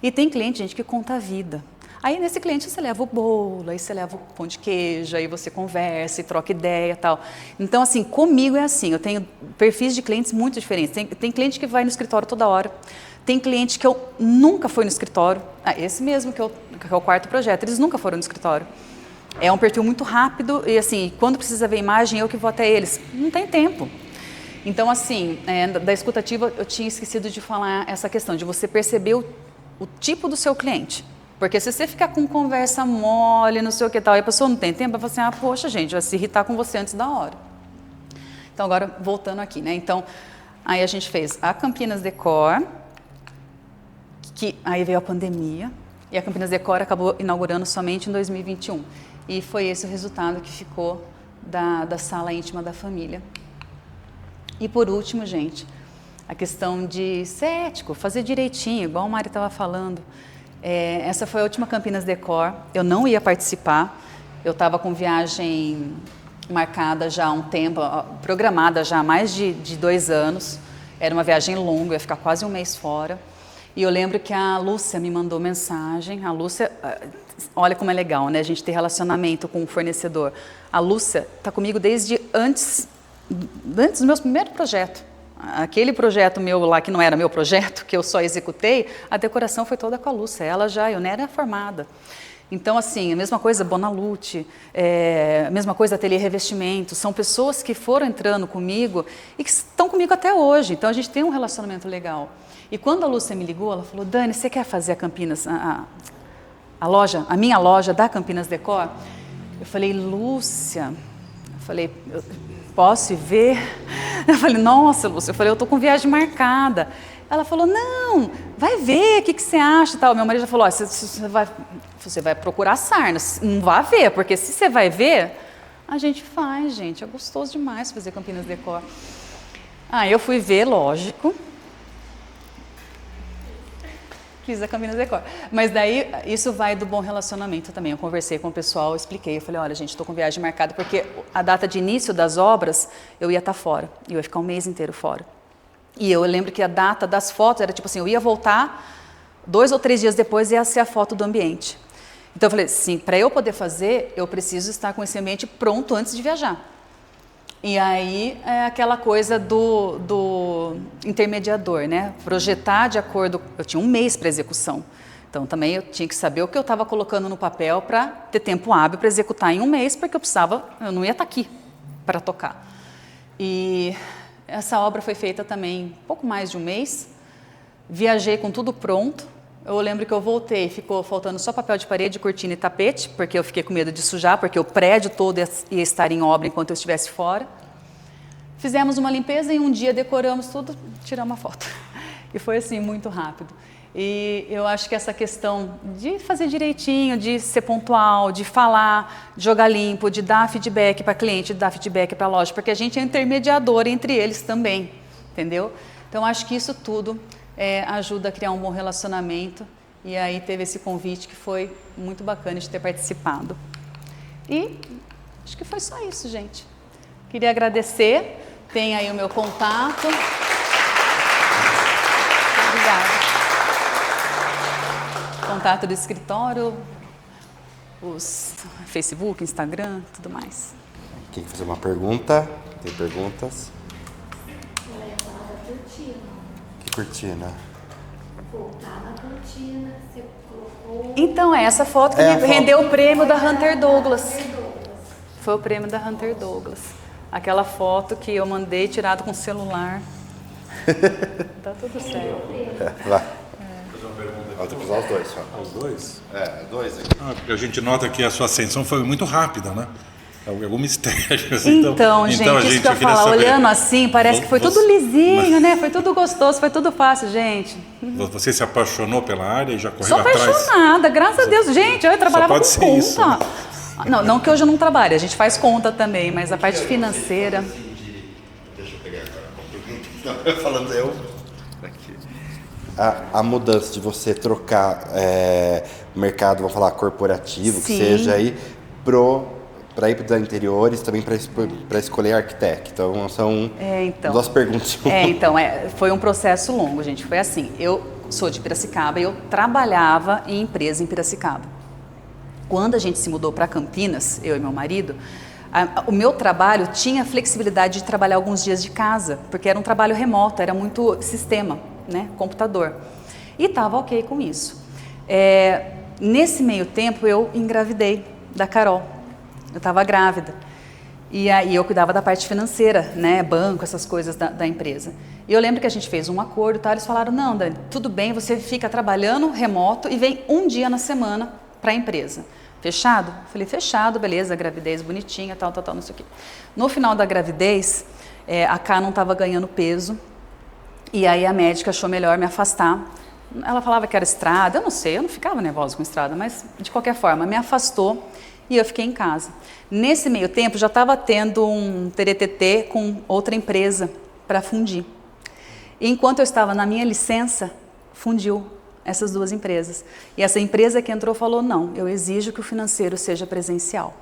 E tem cliente, gente, que conta a vida. Aí, nesse cliente, você leva o bolo, aí você leva o pão de queijo, aí você conversa e troca ideia e tal. Então, assim, comigo é assim, eu tenho perfis de clientes muito diferentes. Tem cliente que vai no escritório toda hora. Tem cliente que eu nunca fui no escritório. Esse mesmo, que é o quarto projeto, eles nunca foram no escritório. É um perfil muito rápido e, assim, quando precisa ver imagem, eu que vou até eles. Não tem tempo. Então, assim, da escutativa, eu tinha esquecido de falar essa questão, de você perceber o tipo do seu cliente. Porque se você ficar com conversa mole, não sei o que tal, e a pessoa não tem tempo, vai falar assim, poxa, gente, vai se irritar com você antes da hora. Então, agora, voltando aqui, né? Então, aí a gente fez a Campinas Decor, que aí veio a pandemia, e a Campinas Decor acabou inaugurando somente em 2021. E foi esse o resultado que ficou da sala íntima da família. E por último, gente, a questão de ser ético, fazer direitinho, igual o Mari estava falando. Essa foi a última Campinas Decor, eu não ia participar, eu estava com viagem marcada já há um tempo, programada já há mais de 2 anos, era uma viagem longa, eu ia ficar quase um mês fora, e eu lembro que a Lúcia me mandou mensagem, a Lúcia, olha como é legal, né, a gente ter relacionamento com o fornecedor, a Lúcia está comigo desde antes do meu primeiro projeto. Aquele projeto meu lá, que não era meu projeto, que eu só executei, a decoração foi toda com a Lúcia, eu nem era formada. Então, assim, a mesma coisa Bonalute, a mesma coisa Ateliê Revestimento, são pessoas que foram entrando comigo e que estão comigo até hoje, então a gente tem um relacionamento legal. E quando a Lúcia me ligou, ela falou, Dani, você quer fazer a Campinas, a minha loja da Campinas Decor? Eu falei, Lúcia, posso ir ver? Eu falei, nossa, Lúcia, eu tô com viagem marcada. Ela falou, não, vai ver, o que você acha e tal. Meu marido já falou, você vai procurar sarna, não vai ver, porque se você vai ver, a gente faz, gente, é gostoso demais fazer Campinas Decor. Eu fui ver, lógico, fiz a Campinas Decor. Mas daí, isso vai do bom relacionamento também. Eu conversei com o pessoal, expliquei. Eu falei, olha, gente, estou com viagem marcada, porque a data de início das obras, eu ia estar fora. Eu ia ficar um mês inteiro fora. E eu lembro que a data das fotos era tipo assim, eu ia voltar 2 ou 3 dias depois, ia ser a foto do ambiente. Então eu falei, sim, para eu poder fazer, eu preciso estar com esse ambiente pronto antes de viajar. E aí é aquela coisa do intermediador, né? Projetar de acordo... Eu tinha um mês para execução. Então também eu tinha que saber o que eu estava colocando no papel para ter tempo hábil para executar em um mês, porque eu não ia estar aqui. para tocar. E essa obra foi feita também pouco mais de um mês. Viajei com tudo pronto. Eu lembro que eu voltei, ficou faltando só papel de parede, cortina e tapete, porque eu fiquei com medo de sujar, porque o prédio todo ia estar em obra enquanto eu estivesse fora. Fizemos uma limpeza e um dia decoramos tudo, tiramos uma foto. E foi assim, muito rápido. E eu acho que essa questão de fazer direitinho, de ser pontual, de falar, de jogar limpo, de dar feedback para cliente, de dar feedback para a loja, porque a gente é intermediador entre eles também, entendeu? Então, acho que isso tudo ajuda a criar um bom relacionamento. E aí teve esse convite que foi muito bacana de ter participado. E acho que foi só isso, gente. Queria agradecer. Tem aí o meu contato. Obrigada. Contato do escritório, os Facebook, Instagram, tudo mais. Quem quer fazer uma pergunta? Tem perguntas? Que cortina? Voltar na cortina, você colocou... Então, é essa foto que me rendeu o prêmio da Hunter Douglas. Foi o prêmio da Hunter Douglas. Aquela foto que eu mandei tirado com o celular. Tá tudo certo. Vai. Vou usar os dois só. Os dois? Dois aqui. Porque a gente nota que a sua ascensão foi muito rápida, né? É algum mistério. Então, gente, isso que eu falo, olhando assim, parece que foi tudo lisinho, né? Foi tudo gostoso, foi tudo fácil, gente. Você se apaixonou pela área e já correu Sou atrás? Sou apaixonada, graças a Deus. Gente, eu trabalhava pode com ser conta. isso, né? Não que hoje eu não trabalhe, a gente faz conta também, mas a parte financeira... Deixa eu pegar agora. Falando eu... Aqui. A mudança de você trocar o mercado, vamos falar, corporativo, Sim. que seja aí, para ir para os interiores, também para escolher arquiteto. Então, são duas perguntas. Foi um processo longo, gente. Foi assim, eu sou de Piracicaba e eu trabalhava em empresa em Piracicaba. Quando a gente se mudou para Campinas, eu e meu marido, o meu trabalho tinha flexibilidade de trabalhar alguns dias de casa, porque era um trabalho remoto, era muito sistema, né, computador. E estava ok com isso. Nesse meio tempo, eu engravidei da Carol. Eu estava grávida. E aí eu cuidava da parte financeira, né, banco, essas coisas da empresa. E eu lembro que a gente fez um acordo, tá? Eles falaram, não, Dani, tudo bem, você fica trabalhando remoto e vem um dia na semana para a empresa. Fechado? Falei, fechado, beleza, gravidez bonitinha, tal, não sei o quê. No final da gravidez, a Ká não estava ganhando peso, e aí a médica achou melhor me afastar. Ela falava que era estrada, eu não sei, eu não ficava nervosa com estrada, mas de qualquer forma, me afastou e eu fiquei em casa. Nesse meio tempo, já estava tendo um TRTT com outra empresa para fundir. E enquanto eu estava na minha licença, fundiu essas duas empresas. E essa empresa que entrou falou, não, eu exijo que o financeiro seja presencial.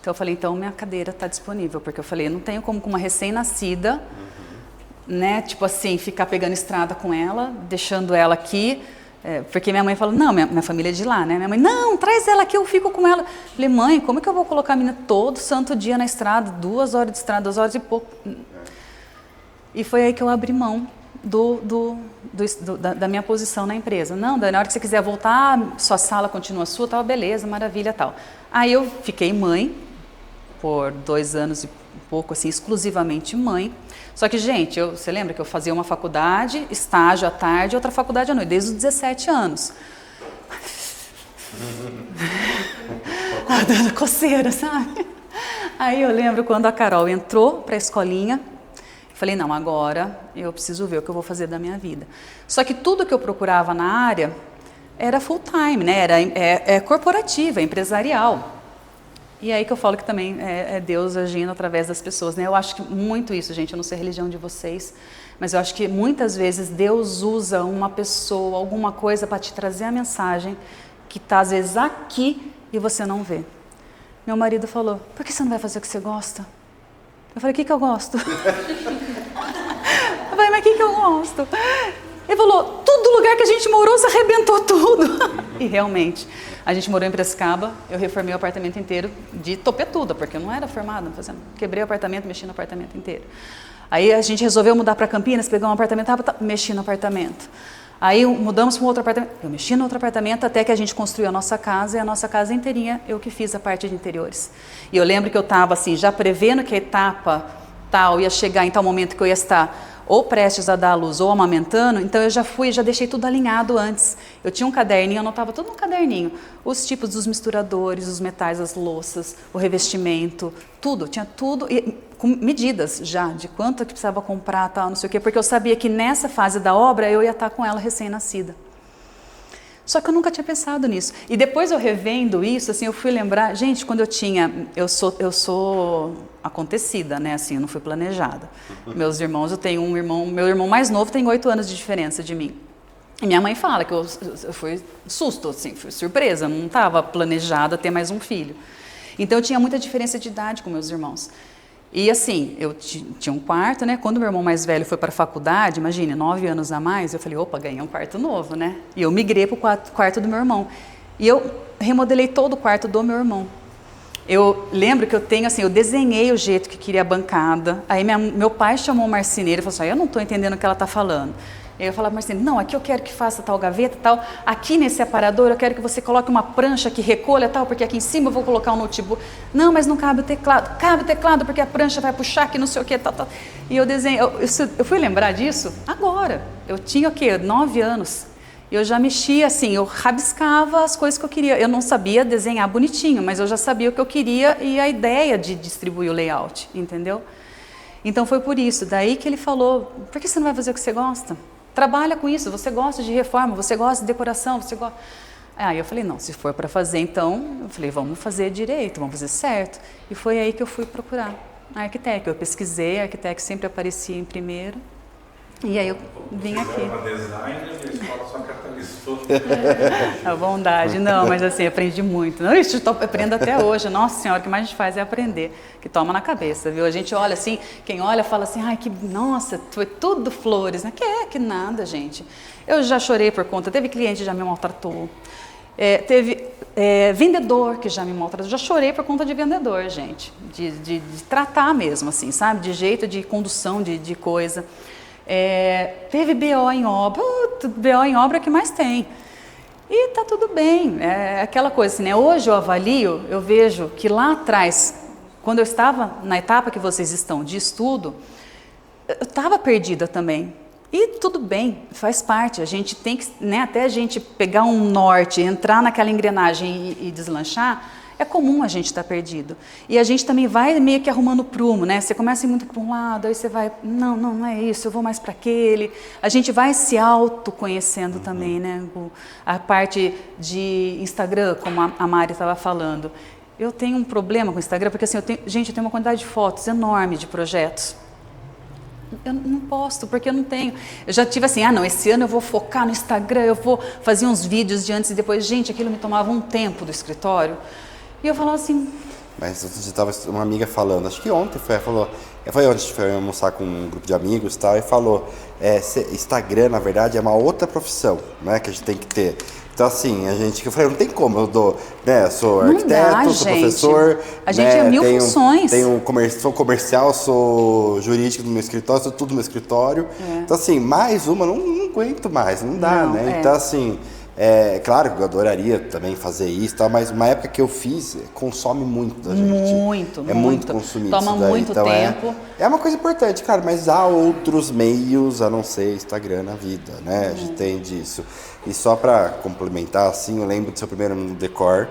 Então eu falei, então minha cadeira está disponível, porque eu falei, eu não tenho como com uma recém-nascida, né, tipo assim, ficar pegando estrada com ela, deixando ela aqui, porque minha mãe falou, não, minha família é de lá, né, minha mãe, não, traz ela aqui, eu fico com ela. Eu falei, mãe, como é que eu vou colocar a menina todo santo dia na estrada, 2 horas de estrada, 2 horas e pouco. E foi aí que eu abri mão da minha posição na empresa. Não, Dani, na hora que você quiser voltar, sua sala continua sua, tal, beleza, maravilha, tal. Aí eu fiquei mãe por 2 anos e pouco, assim, exclusivamente mãe. Só que, gente, você lembra que eu fazia uma faculdade, estágio à tarde, outra faculdade à noite, desde os 17 anos. Dando coceira, sabe? Aí eu lembro quando a Carol entrou para a escolinha, falei, não, agora eu preciso ver o que eu vou fazer da minha vida. Só que tudo que eu procurava na área era full time, né? Era corporativa, empresarial. E aí que eu falo que também é Deus agindo através das pessoas, né? Eu acho que muito isso, gente, eu não sei a religião de vocês, mas eu acho que muitas vezes Deus usa uma pessoa, alguma coisa para te trazer a mensagem que está às vezes aqui e você não vê. Meu marido falou, por que você não vai fazer o que você gosta? Eu falei, o que eu gosto? Eu falei, mas o que eu gosto? Ele falou, todo lugar que a gente morou, se arrebentou tudo. E realmente, a gente morou em Piracicaba, eu reformei o apartamento inteiro de topetuda, porque eu não era formada, quebrei o apartamento, mexi no apartamento inteiro. Aí a gente resolveu mudar para Campinas, pegar um apartamento, mexi no apartamento. Aí mudamos para um outro apartamento, eu mexi no outro apartamento até que a gente construiu a nossa casa, e a nossa casa inteirinha eu que fiz a parte de interiores. E eu lembro que eu estava assim, já prevendo que a etapa tal ia chegar em tal momento que eu ia estar ou prestes a dar à luz ou amamentando, então eu já deixei tudo alinhado antes. Eu tinha um caderninho, eu anotava tudo no caderninho, os tipos dos misturadores, os metais, as louças, o revestimento, tudo, tinha tudo, e, com medidas já, de quanto que precisava comprar, tal, não sei o quê, porque eu sabia que nessa fase da obra eu ia estar com ela recém-nascida. Só que eu nunca tinha pensado nisso. E depois eu revendo isso, assim, eu fui lembrar, gente, quando eu sou acontecida, né, assim, eu não fui planejada. Meus irmãos, eu tenho um irmão, meu irmão mais novo tem 8 anos de diferença de mim. E minha mãe fala que eu fui susto, assim, fui surpresa, não estava planejada ter mais um filho. Então eu tinha muita diferença de idade com meus irmãos. E assim, eu tinha um quarto, né? Quando meu irmão mais velho foi para a faculdade, imagine, 9 anos a mais, eu falei, opa, ganhei um quarto novo, né? E eu migrei para o quarto do meu irmão. E eu remodelei todo o quarto do meu irmão. Eu lembro que eu tenho, assim, eu desenhei o jeito que queria a bancada. Aí meu pai chamou o marceneiro e falou assim, eu não estou entendendo o que ela está falando. Aí eu falava, marceneiro, não, aqui eu quero que faça tal gaveta, tal. Aqui nesse aparador eu quero que você coloque uma prancha que recolha, tal, porque aqui em cima eu vou colocar um notebook. Não, mas não cabe o teclado. Cabe o teclado porque a prancha vai puxar que não sei o que, tal, tal. E eu desenhei, eu fui lembrar disso agora. Eu tinha o quê? 9 anos. Eu já mexia assim, eu rabiscava as coisas que eu queria. Eu não sabia desenhar bonitinho, mas eu já sabia o que eu queria e a ideia de distribuir o layout, entendeu? Então foi por isso. Daí que ele falou, por que você não vai fazer o que você gosta? Trabalha com isso, você gosta de reforma, você gosta de decoração, você gosta... Aí eu falei, não, se for para fazer então, eu falei, vamos fazer direito, vamos fazer certo. E foi aí que eu fui procurar a Arquitec. Eu pesquisei, a Arquitec sempre aparecia em primeiro. E aí eu vim aqui. Uma designer e a escola só catalisou. A bondade, não, mas assim, aprendi muito. Não, isso eu aprendo até hoje. Nossa Senhora, o que mais a gente faz é aprender, que toma na cabeça, viu? A gente olha assim, quem olha fala assim, ai, que, nossa, foi tudo flores, né? Que nada, gente. Eu já chorei por conta, teve cliente que já me maltratou, teve vendedor que já me maltratou, já chorei por conta de vendedor, gente, de tratar mesmo, assim, sabe? De jeito, de condução, de coisa. Teve BO em obra, BO em obra que mais tem. E tá tudo bem, é aquela coisa assim, né? Hoje eu avalio, eu vejo que lá atrás, quando eu estava na etapa que vocês estão de estudo, eu estava perdida também. E tudo bem, faz parte, a gente tem que, né, até a gente pegar um norte, entrar naquela engrenagem e deslanchar, é comum a gente estar perdido. E a gente também vai meio que arrumando prumo, né? Você começa a ir muito para um lado, aí você vai, não é isso, eu vou mais para aquele. A gente vai se autoconhecendo também, né? A parte de Instagram, como a Mari estava falando. Eu tenho um problema com o Instagram, porque assim, eu tenho uma quantidade de fotos enorme de projetos. Eu não posto, porque eu não tenho. Eu já tive assim, não, esse ano eu vou focar no Instagram, eu vou fazer uns vídeos de antes e depois. Gente, aquilo me tomava um tempo do escritório. E eu falava assim... Mas outro dia estava uma amiga falando, acho que ontem falou, foi ontem, a gente foi almoçar com um grupo de amigos e tal, e falou, Instagram, na verdade, é uma outra profissão, né, que a gente tem que ter. Então, assim, eu falei, não tem como, eu dou, né, eu sou arquiteto, sou professor, a gente é mil funções. Sou comercial, sou jurídico do meu escritório, sou tudo no meu escritório. Então, assim, mais uma, não aguento mais, não dá, né? Então, assim... claro que eu adoraria também fazer isso, tá? Mas uma época que eu fiz, consome muito da gente. Muito consumido. Toma muito então, tempo. É uma coisa importante, cara, mas há outros meios, a não ser Instagram na vida, né? A gente tem disso. E só pra complementar, assim, eu lembro do seu primeiro no Decor,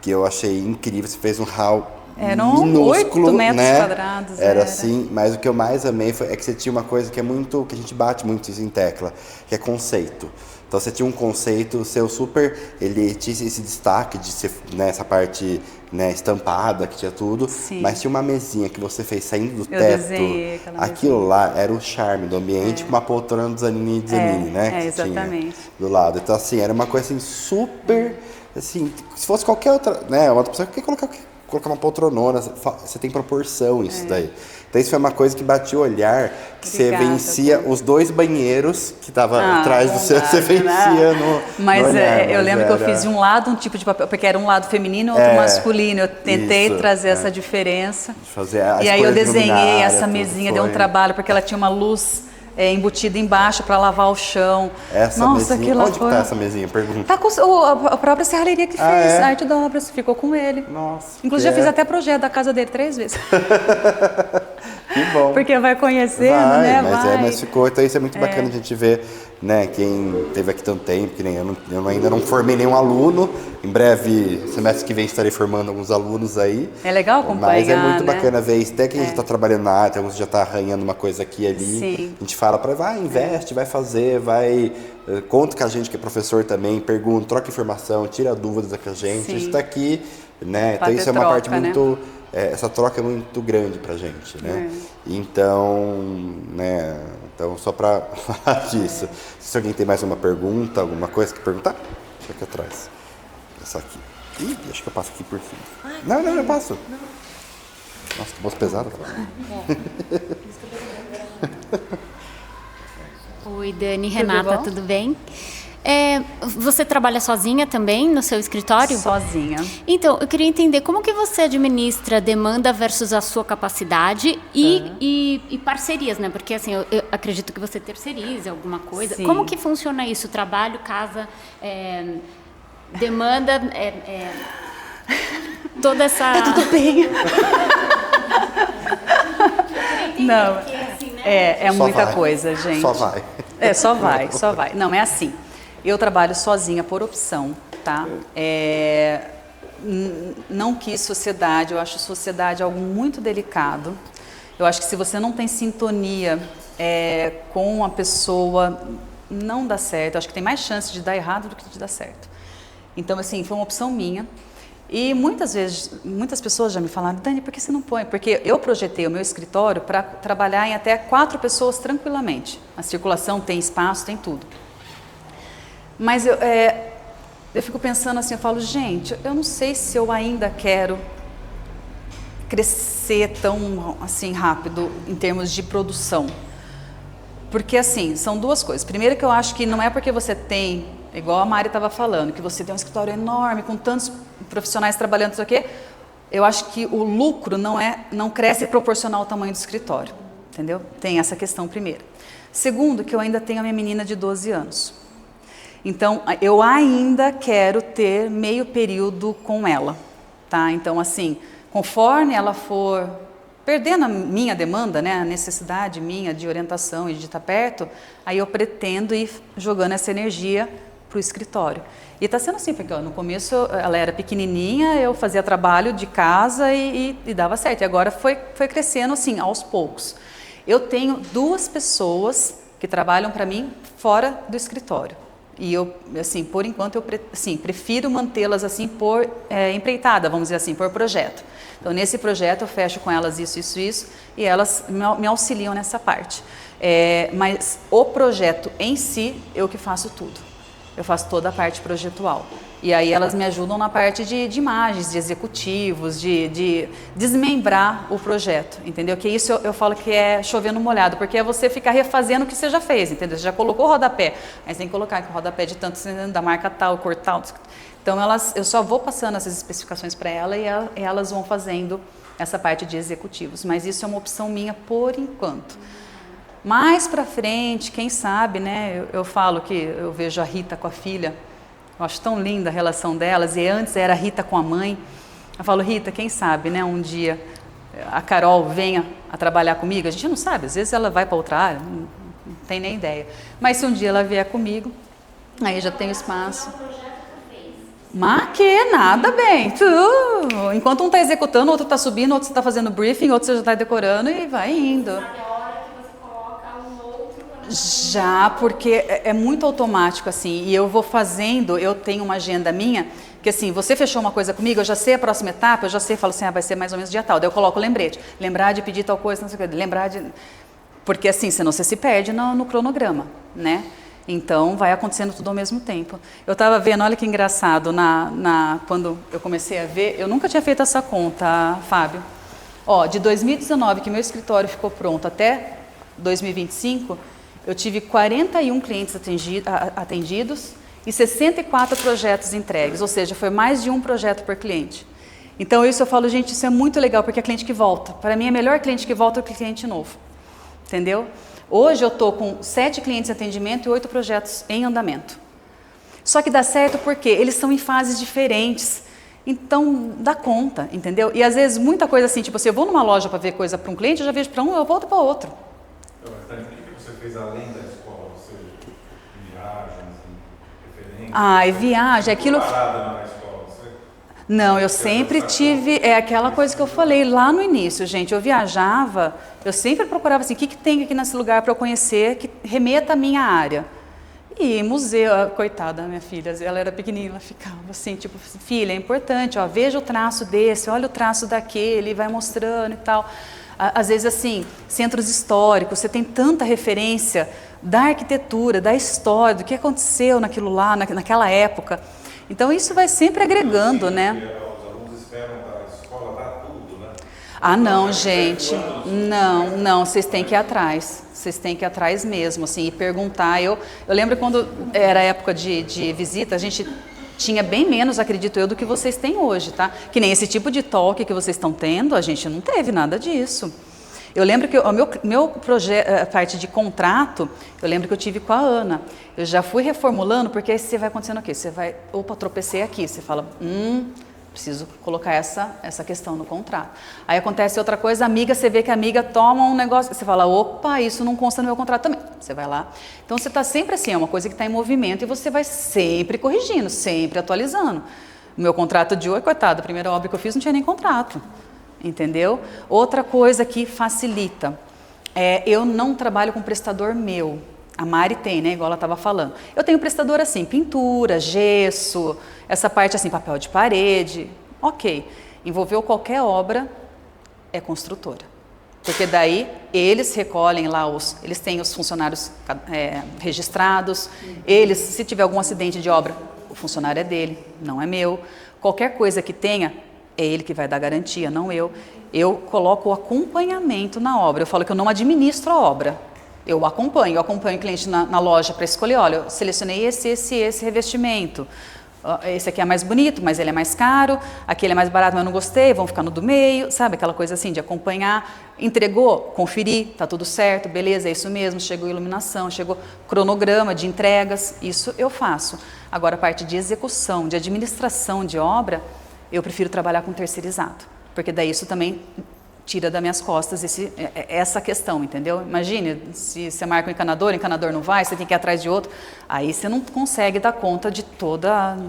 que eu achei incrível, você fez um hall eram minúsculo, 8 metros né? quadrados. Era assim, mas o que eu mais amei é que você tinha uma coisa que a gente bate muito isso em tecla, que é conceito. Então você tinha um conceito seu super, ele tinha esse destaque de ser, né, essa parte, né, estampada, que tinha tudo, Sim. mas tinha uma mesinha que você fez saindo do eu teto. Desenhei aquela aquilo mesinha. Lá era o charme do ambiente, com uma poltrona do Zanini, né? Que exatamente. Tinha do lado. Então assim, era uma coisa assim super, assim, se fosse qualquer outra, né, uma outra pessoa que colocar uma poltronona, você tem proporção isso daí. Então isso foi uma coisa que batia o olhar, que Obrigada, você vencia os 2 banheiros que estavam atrás do seu, você vencia né? no olhar, eu lembro que eu fiz de um lado um tipo de papel, porque era um lado feminino e outro masculino, eu tentei trazer essa diferença. Fazer as e aí eu cores desenhei luminárias, essa mesinha, deu um trabalho, porque ela tinha uma luz embutida embaixo para lavar o chão. Essa Nossa, mesinha, onde que foi... tá essa mesinha? Pergunta. Tá com a própria serralheria que fez, é? a Arte de Obras, ficou com ele. Nossa. Inclusive, eu fiz até projeto da casa dele 3 vezes. Que bom. Porque vai conhecendo, né? Mas ficou, então isso é muito bacana a gente ver, né, quem teve aqui tanto tempo, que nem eu ainda não formei nenhum aluno, em breve, semestre que vem estarei formando alguns alunos aí. É legal acompanhar, mas é muito né? bacana ver isso, até que a gente está trabalhando na área, alguns já está arranhando uma coisa aqui e ali, Sim. a gente fala para vai, investe, vai fazer, vai, conta com a gente que é professor também, pergunta, troca informação, tira dúvidas com a gente, Sim. isso está aqui, né, Pra então isso ter é uma troca, parte né? muito... essa troca é muito grande pra gente, né? Então, né? Então, só pra falar disso. Se alguém tem mais uma pergunta, alguma coisa que perguntar, deixa aqui atrás. Essa aqui. Ih, acho que eu passo aqui por cima. Não, eu passo. Nossa, que voz pesada. Oi, Dani, Renata, tudo bem? Você trabalha sozinha também no seu escritório? Sozinha. Então, eu queria entender como que você administra demanda versus a sua capacidade e parcerias, né? Porque, assim, eu acredito que você terceirize alguma coisa. Sim. Como que funciona isso? Trabalho, casa, demanda, toda essa... Tá tudo bem. Não, Porque, assim, né? é Só muita vai. coisa, gente. Só vai. Só vai. Não, é assim. Eu trabalho sozinha por opção, tá? Não quis sociedade, eu acho sociedade algo muito delicado. Eu acho que se você não tem sintonia com a pessoa, não dá certo. Eu acho que tem mais chance de dar errado do que de dar certo. Então, assim, foi uma opção minha. E muitas vezes, muitas pessoas já me falaram, Dani, por que você não põe? Porque eu projetei o meu escritório para trabalhar em até 4 pessoas tranquilamente. A circulação tem espaço, tem tudo. Mas eu fico pensando assim, eu falo, gente, eu não sei se eu ainda quero crescer tão assim rápido em termos de produção. Porque assim, são 2 coisas. Primeiro que eu acho que não é porque você tem, igual a Mari estava falando, que você tem um escritório enorme, com tantos profissionais trabalhando, isso aqui, eu acho que o lucro não cresce proporcional ao tamanho do escritório, entendeu? Tem essa questão primeiro. Segundo, que eu ainda tenho a minha menina de 12 anos. Então, eu ainda quero ter meio período com ela, tá? Então, assim, conforme ela for perdendo a minha demanda, né, a necessidade minha de orientação e de estar perto, aí eu pretendo ir jogando essa energia para o escritório. E está sendo assim, porque no começo ela era pequenininha, eu fazia trabalho de casa e dava certo. E agora foi crescendo assim, aos poucos. Eu tenho 2 pessoas que trabalham para mim fora do escritório. E eu, assim, por enquanto, eu prefiro mantê-las assim por empreitada, vamos dizer assim, por projeto. Então, nesse projeto, eu fecho com elas isso, e elas me auxiliam nessa parte. Mas o projeto em si, eu que faço tudo. Eu faço toda a parte projetual. E aí elas me ajudam na parte de imagens, de executivos, de desmembrar o projeto, entendeu? Que isso eu falo que é chover no molhado, porque é você ficar refazendo o que você já fez, entendeu? Você já colocou o rodapé, aí você tem que colocar que o rodapé de tanto, da marca tal, cor tal. Então eu só vou passando essas especificações para ela e elas vão fazendo essa parte de executivos. Mas isso é uma opção minha por enquanto. Mais para frente, quem sabe, né? Eu falo que eu vejo a Rita com a filha, eu acho tão linda a relação delas, e antes era a Rita com a mãe. Eu falo, Rita, quem sabe, né? Um dia a Carol venha a trabalhar comigo, a gente não sabe, às vezes ela vai para outra área, não tem nem ideia. Mas se um dia ela vier comigo, aí já tem espaço. Mas que nada, bem. Enquanto um está executando, o outro está subindo, o outro está fazendo briefing, o outro você já está decorando e vai indo. Já, porque é muito automático, assim, e eu vou fazendo, eu tenho uma agenda minha, que assim, você fechou uma coisa comigo, eu já sei a próxima etapa, eu já sei, falo assim, vai ser mais ou menos dia tal, daí eu coloco o lembrete, lembrar de pedir tal coisa, não sei o que, lembrar de... Porque assim, senão você se perde no cronograma, né? Então, vai acontecendo tudo ao mesmo tempo. Eu estava vendo, olha que engraçado, quando eu comecei a ver, eu nunca tinha feito essa conta, Fábio. De 2019, que meu escritório ficou pronto, até 2025, eu tive 41 clientes atendidos e 64 projetos entregues, ou seja, foi mais de um projeto por cliente. Então, isso eu falo, gente, isso é muito legal, porque é cliente que volta. Para mim, é melhor cliente que volta do que cliente novo, entendeu? Hoje eu estou com 7 clientes em atendimento e 8 projetos em andamento. Só que dá certo porque eles são em fases diferentes. Então, dá conta, entendeu? E às vezes muita coisa assim, tipo assim, eu vou numa loja para ver coisa para um cliente, eu já vejo para um, eu volto para outro. Então, Dani, o que você fez além da escola? Você viaja, assim, referência? Ah, e viagem, aquilo... Parada na escola, você... Não, eu sempre tive, aquela coisa que eu falei lá no início, gente, eu viajava, eu sempre procurava assim, o que tem aqui nesse lugar para eu conhecer que remeta à minha área. E museu, coitada da minha filha, ela era pequenininha, ela ficava assim, tipo, filha, é importante, ó, veja o traço desse, olha o traço daquele, vai mostrando e tal. Às vezes, assim, centros históricos, você tem tanta referência da arquitetura, da história, do que aconteceu naquilo lá, naquela época. Então, isso vai sempre agregando, né? Os alunos esperam da escola dar tudo, né? Ah, não, gente, não, vocês têm que ir atrás. Vocês têm que ir atrás mesmo, assim, e perguntar. Eu lembro quando era época de visita, a gente tinha bem menos, acredito eu, do que vocês têm hoje, tá? Que nem esse tipo de toque que vocês estão tendo, a gente não teve nada disso. Eu lembro que o meu projeto, a parte de contrato, eu lembro que eu tive com a Ana. Eu já fui reformulando, porque aí você vai acontecendo o quê? Você vai, opa, tropecei aqui, você fala, preciso colocar essa questão no contrato. Aí acontece outra coisa, amiga, você vê que a amiga toma um negócio, você fala, opa, isso não consta no meu contrato também. Você vai lá. Então você está sempre assim, é uma coisa que está em movimento e você vai sempre corrigindo, sempre atualizando. O meu contrato de hoje, coitado, a primeira obra que eu fiz não tinha nem contrato, entendeu? Outra coisa que facilita, eu não trabalho com prestador meu. A Mari tem, né? Igual ela estava falando. Eu tenho prestador assim, pintura, gesso, essa parte assim, papel de parede. Ok. Envolveu qualquer obra, é construtora. Porque daí eles recolhem lá eles têm os funcionários registrados, eles, se tiver algum acidente de obra, o funcionário é dele, não é meu. Qualquer coisa que tenha, é ele que vai dar garantia, não eu. Eu coloco o acompanhamento na obra. Eu falo que eu não administro a obra. Eu acompanho o cliente na loja para escolher, olha, eu selecionei esse revestimento. Esse aqui é mais bonito, mas ele é mais caro. Aquele é mais barato, mas eu não gostei, vamos ficar no do meio. Sabe, aquela coisa assim de acompanhar. Entregou, conferir, tá tudo certo, beleza, é isso mesmo. Chegou iluminação, chegou cronograma de entregas, isso eu faço. Agora, a parte de execução, de administração de obra, eu prefiro trabalhar com terceirizado. Porque daí isso também tira das minhas costas essa questão, entendeu? Imagine, se você marca um encanador não vai, você tem que ir atrás de outro, aí você não consegue dar conta de toda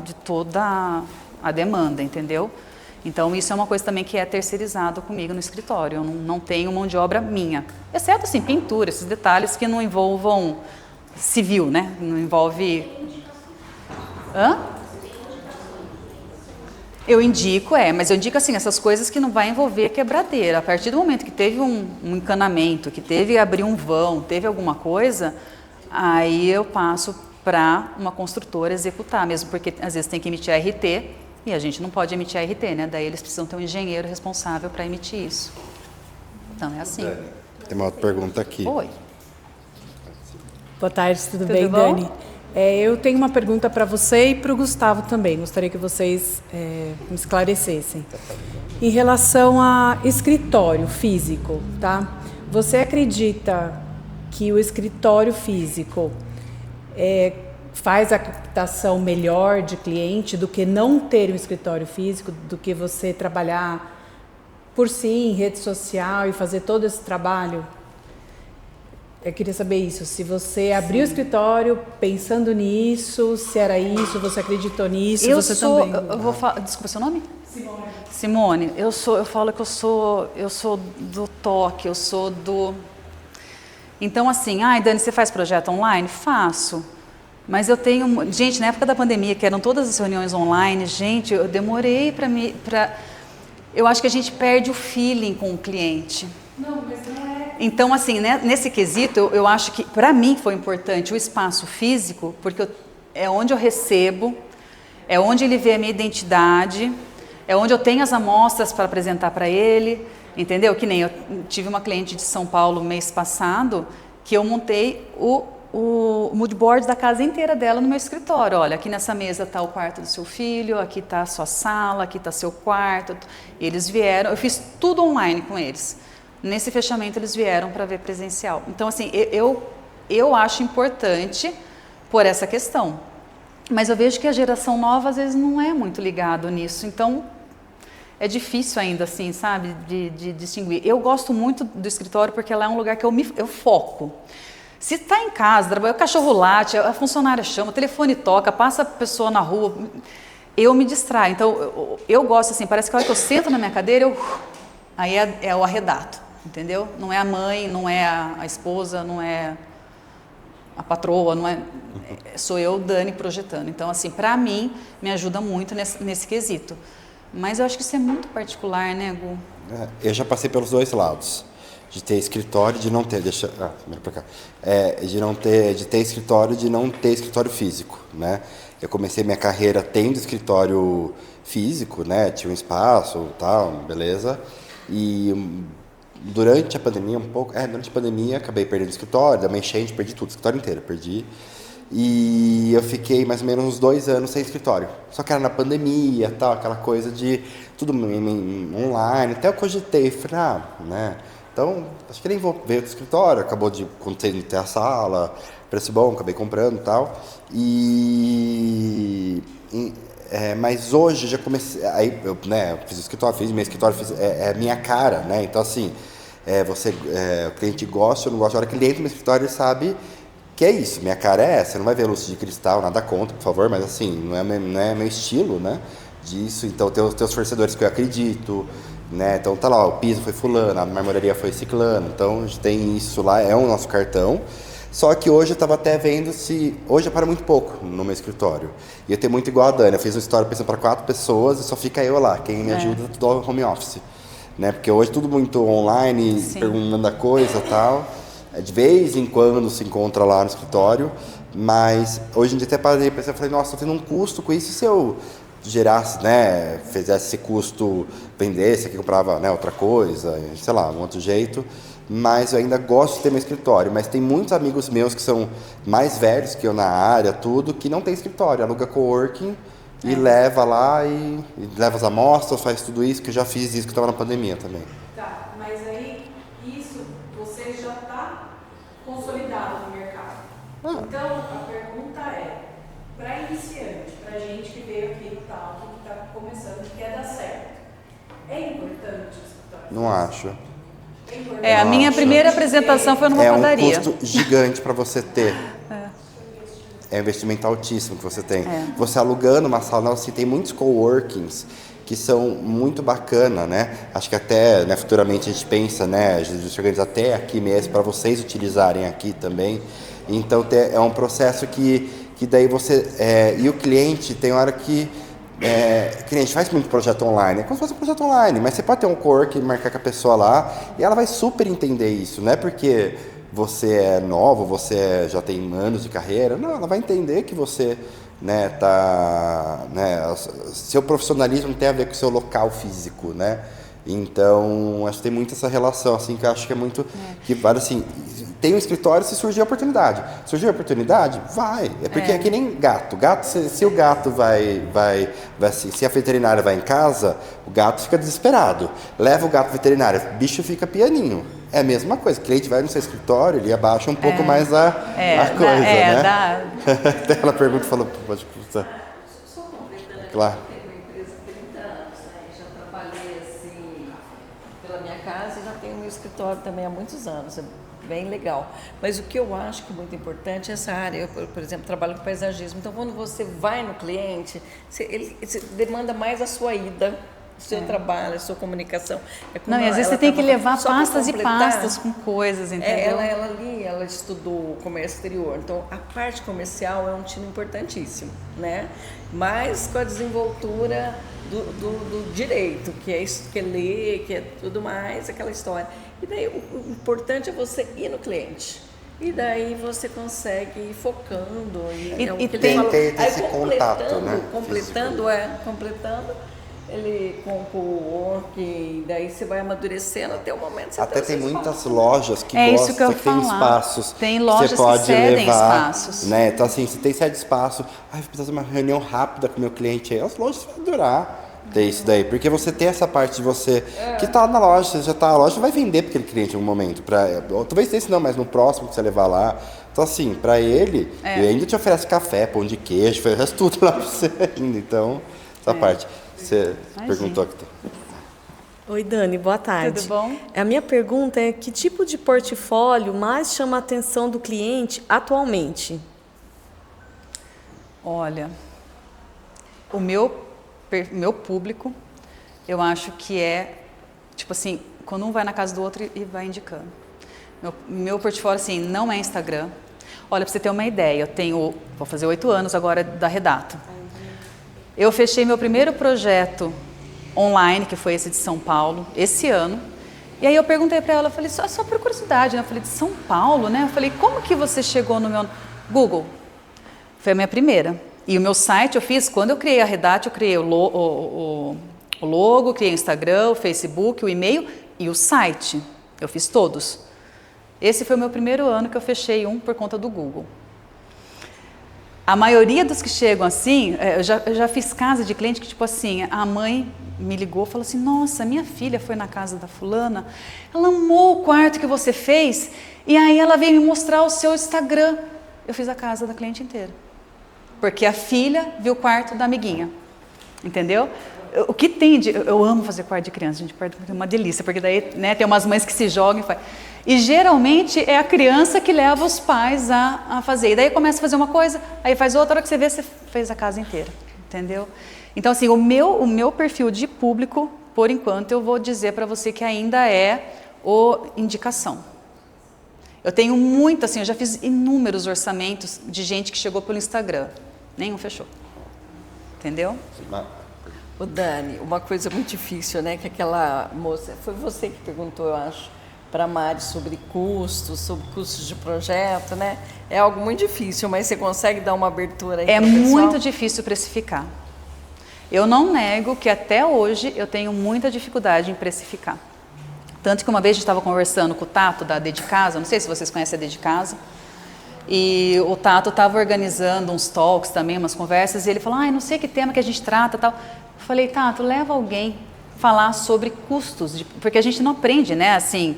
a demanda, entendeu? Então, isso é uma coisa também que é terceirizado comigo no escritório, eu não tenho mão de obra minha, exceto, assim, pintura, esses detalhes que não envolvam civil, né? Não envolve... Hã? Eu indico, mas eu indico assim, essas coisas que não vai envolver quebradeira. A partir do momento que teve um encanamento, que teve que abrir um vão, teve alguma coisa, aí eu passo para uma construtora executar, mesmo porque às vezes tem que emitir RT e a gente não pode emitir RT, né? Daí eles precisam ter um engenheiro responsável para emitir isso. Então é assim. Tem uma outra pergunta aqui. Oi. Boa tarde, tudo bom? bem, Dani? Eu tenho uma pergunta para você e para o Gustavo também. Gostaria que vocês me esclarecessem. Em relação a escritório físico, tá? Você acredita que o escritório físico faz a captação melhor de cliente do que não ter um escritório físico, do que você trabalhar por si em rede social e fazer todo esse trabalho? Eu queria saber isso, se você abriu o escritório pensando nisso, se era isso, você acreditou nisso, também. Eu vou falar, desculpa, seu nome? Simone, eu falo que eu sou do toque, eu sou do... Então assim, Dani, você faz projeto online? Faço, mas eu tenho... Gente, na época da pandemia, que eram todas as reuniões online, gente, eu demorei eu acho que a gente perde o feeling com o cliente. Não, mas não é... Então, assim, né, nesse quesito, eu acho que, para mim, foi importante o espaço físico, porque é onde eu recebo, é onde ele vê a minha identidade, é onde eu tenho as amostras para apresentar para ele, entendeu? Que nem eu tive uma cliente de São Paulo mês passado, que eu montei o mood board da casa inteira dela no meu escritório. Olha, aqui nessa mesa está o quarto do seu filho, aqui está a sua sala, aqui está seu quarto. E eles vieram, eu fiz tudo online com eles. nesse fechamento eles vieram para ver presencial. Então, assim, eu acho importante por essa questão. Mas eu vejo que a geração nova, às vezes, não é muito ligado nisso. Então, é difícil ainda, assim, sabe, de distinguir. Eu gosto muito do escritório porque lá é um lugar que eu foco. Se está em casa, o cachorro late, a funcionária chama, o telefone toca, passa a pessoa na rua, eu me distraio. Então, eu gosto assim, parece que a hora que eu sento na minha cadeira, aí é o arredato, entendeu? Não é a mãe, não é a esposa, não é a patroa, não é, sou eu, Dani, projetando. Então, assim, para mim, me ajuda muito nesse quesito. Mas eu acho que isso é muito particular, né, Gu? Eu já passei pelos dois lados. De ter escritório, de não ter, primeiro pra cá. De ter escritório, de não ter escritório físico, né? Eu comecei minha carreira tendo escritório físico, né? Tinha um espaço, tal, beleza. E durante a pandemia, durante a pandemia, acabei perdendo o escritório, da uma enchente, perdi tudo, o escritório inteiro, perdi. E eu fiquei mais ou menos uns 2 anos sem escritório. Só que era na pandemia, tal, aquela coisa de tudo online. Até eu cogitei, falei, né? Então, acho que nem vou ver outro escritório. Acabou de ter a sala, preço bom, acabei comprando e tal. Mas hoje já comecei. Aí eu fiz o escritório, fiz meu escritório, é minha cara, né? Então, assim, o cliente gosta ou não gosta. A hora que ele entra no escritório, ele sabe que é isso, minha cara é essa. Não vai ver luz de cristal, nada contra, por favor, mas assim, não é meu estilo, né? Disso. Então, tem os fornecedores que eu acredito. Né? Então tá lá, o piso foi fulano, a marmoraria foi ciclano, então a gente tem isso lá, é o nosso cartão. Só que hoje eu estava até vendo hoje eu paro muito pouco no meu escritório. E eu tenho muito igual a Dani, eu fiz um escritório pensando para 4 pessoas e só fica eu lá, quem me ajuda é tudo home office. Né? Porque hoje tudo muito online, perguntando a coisa e tal. De vez em quando se encontra lá no escritório, mas hoje em dia até parei, pensei, falei, nossa, tô tendo um custo com isso, e se eu gerasse, né, fizesse esse custo, vendesse, aqui comprava, né, outra coisa, sei lá, um outro jeito, mas eu ainda gosto de ter meu escritório, mas tem muitos amigos meus que são mais velhos que eu na área, tudo, que não tem escritório, aluga coworking e leva lá e leva as amostras, faz tudo isso, que eu já fiz isso que estava na pandemia também. Tá, mas aí isso você já está consolidado no mercado. Então, a pergunta é, para iniciante, para gente que veio aqui no tal, que está começando, que quer dar certo, é importante o escritório? Não acho. A minha primeira apresentação foi numa padaria. É um custo gigante para você ter. É um investimento altíssimo que você tem. Você alugando uma sala, assim, tem muitos coworkings que são muito bacana, né? Acho que até, né, futuramente a gente pensa, né, a gente organiza até aqui mesmo para vocês utilizarem aqui também. Então é um processo que daí você e o cliente tem hora que o cliente faz muito projeto online, é como se fosse um projeto online, mas você pode ter um coworking, marcar com a pessoa lá e ela vai super entender isso, não é porque você é novo, você já tem anos de carreira, não, ela vai entender que você, né, seu profissionalismo tem a ver com o seu local físico, né? Então, acho que tem muito essa relação, assim, que eu acho que é muito... Que vale, assim, tem um escritório se surgir a oportunidade. Surgiu a oportunidade? Vai. É porque é que nem gato. Se o gato se a veterinária vai em casa, o gato fica desesperado. Leva o gato veterinário, o bicho fica pianinho. É a mesma coisa. O cliente vai no seu escritório, ele abaixa um pouco mais a coisa, né? Ela pergunta e falou, pode perguntar. Só completando aqui, Claro. eu tenho uma empresa há 30 anos, né? Já trabalhei assim pela minha casa e já tenho meu escritório também há muitos anos, é bem legal. Mas o que eu acho que é muito importante é essa área. Eu, por exemplo, trabalho com paisagismo, então quando você vai no cliente, ele demanda mais a sua ida, o seu trabalho, a sua comunicação. Não, e às vezes você tem que levar pastas e pastas com coisas, entendeu? Ela estudou comércio exterior, então a parte comercial é um time importantíssimo, né? Mas com a desenvoltura do direito, que é isso, que é ler, que é tudo mais, aquela história. E daí o importante é você ir no cliente. E daí você consegue ir focando. E tem que ter esse contato, né? Completando, ele compra o work, daí você vai amadurecendo até o momento. Você até tem muitas lojas que isso que eu que tem espaços. Tem lojas que você pode que cedem levar, espaços. Né? Então, assim, se tem 7 espaços, vou precisar de uma reunião rápida com o meu cliente aí, as lojas vão durar ter isso daí. Porque você tem essa parte de você que tá na loja, você já tá na loja, vai vender para aquele cliente em um momento. Talvez esse não, mas no próximo que você levar lá. Então, assim, para ele, ele ainda te oferece café, pão de queijo, oferece tudo lá para você ainda. Então, essa parte. Você perguntou aqui. Oi, Dani, boa tarde. Tudo bom? A minha pergunta é: que tipo de portfólio mais chama a atenção do cliente atualmente? Olha, o meu público, eu acho que é, tipo assim, quando um vai na casa do outro e vai indicando. Meu portfólio, assim, não é Instagram. Olha, para você ter uma ideia, vou fazer 8 anos agora da Redato. Eu fechei meu primeiro projeto online, que foi esse de São Paulo, esse ano. E aí eu perguntei para ela, eu falei, só por curiosidade, né? Eu falei, de São Paulo, né? Eu falei, como que você chegou no meu... Google. Foi a minha primeira. E o meu site eu fiz, quando eu criei a Redato, eu criei o logo, criei o Instagram, o Facebook, o e-mail e o site. Eu fiz todos. Esse foi o meu primeiro ano que eu fechei por conta do Google. A maioria dos que chegam assim, eu já fiz casa de cliente que, tipo assim, a mãe me ligou e falou assim, nossa, minha filha foi na casa da fulana, ela amou o quarto que você fez, e aí ela veio me mostrar o seu Instagram. Eu fiz a casa da cliente inteira. Porque a filha viu o quarto da amiguinha. Entendeu? O que tem de... Eu amo fazer quarto de criança, gente, é uma delícia, porque daí, né, tem umas mães que se jogam e fazem. E geralmente é a criança que leva os pais a fazer. E daí começa a fazer uma coisa, aí faz outra, a hora que você vê, você fez a casa inteira. Entendeu? Então, assim, o meu perfil de público, por enquanto, eu vou dizer para você que ainda é indicação. Eu tenho muito, assim, eu já fiz inúmeros orçamentos de gente que chegou pelo Instagram. Nenhum fechou. Entendeu? Ô Dani, uma coisa muito difícil, né? Que aquela moça, foi você que perguntou, eu acho, para a Mari sobre custos de projeto, né? É algo muito difícil, mas você consegue dar uma abertura aí? É muito difícil precificar. Eu não nego que até hoje eu tenho muita dificuldade em precificar. Tanto que uma vez a gente estava conversando com o Tato da D de Casa, não sei se vocês conhecem a D de Casa, e o Tato estava organizando uns talks também, umas conversas, e ele falou, não sei que tema que a gente trata, tal. Eu falei, Tato, leva alguém falar sobre custos, porque a gente não aprende, né, assim,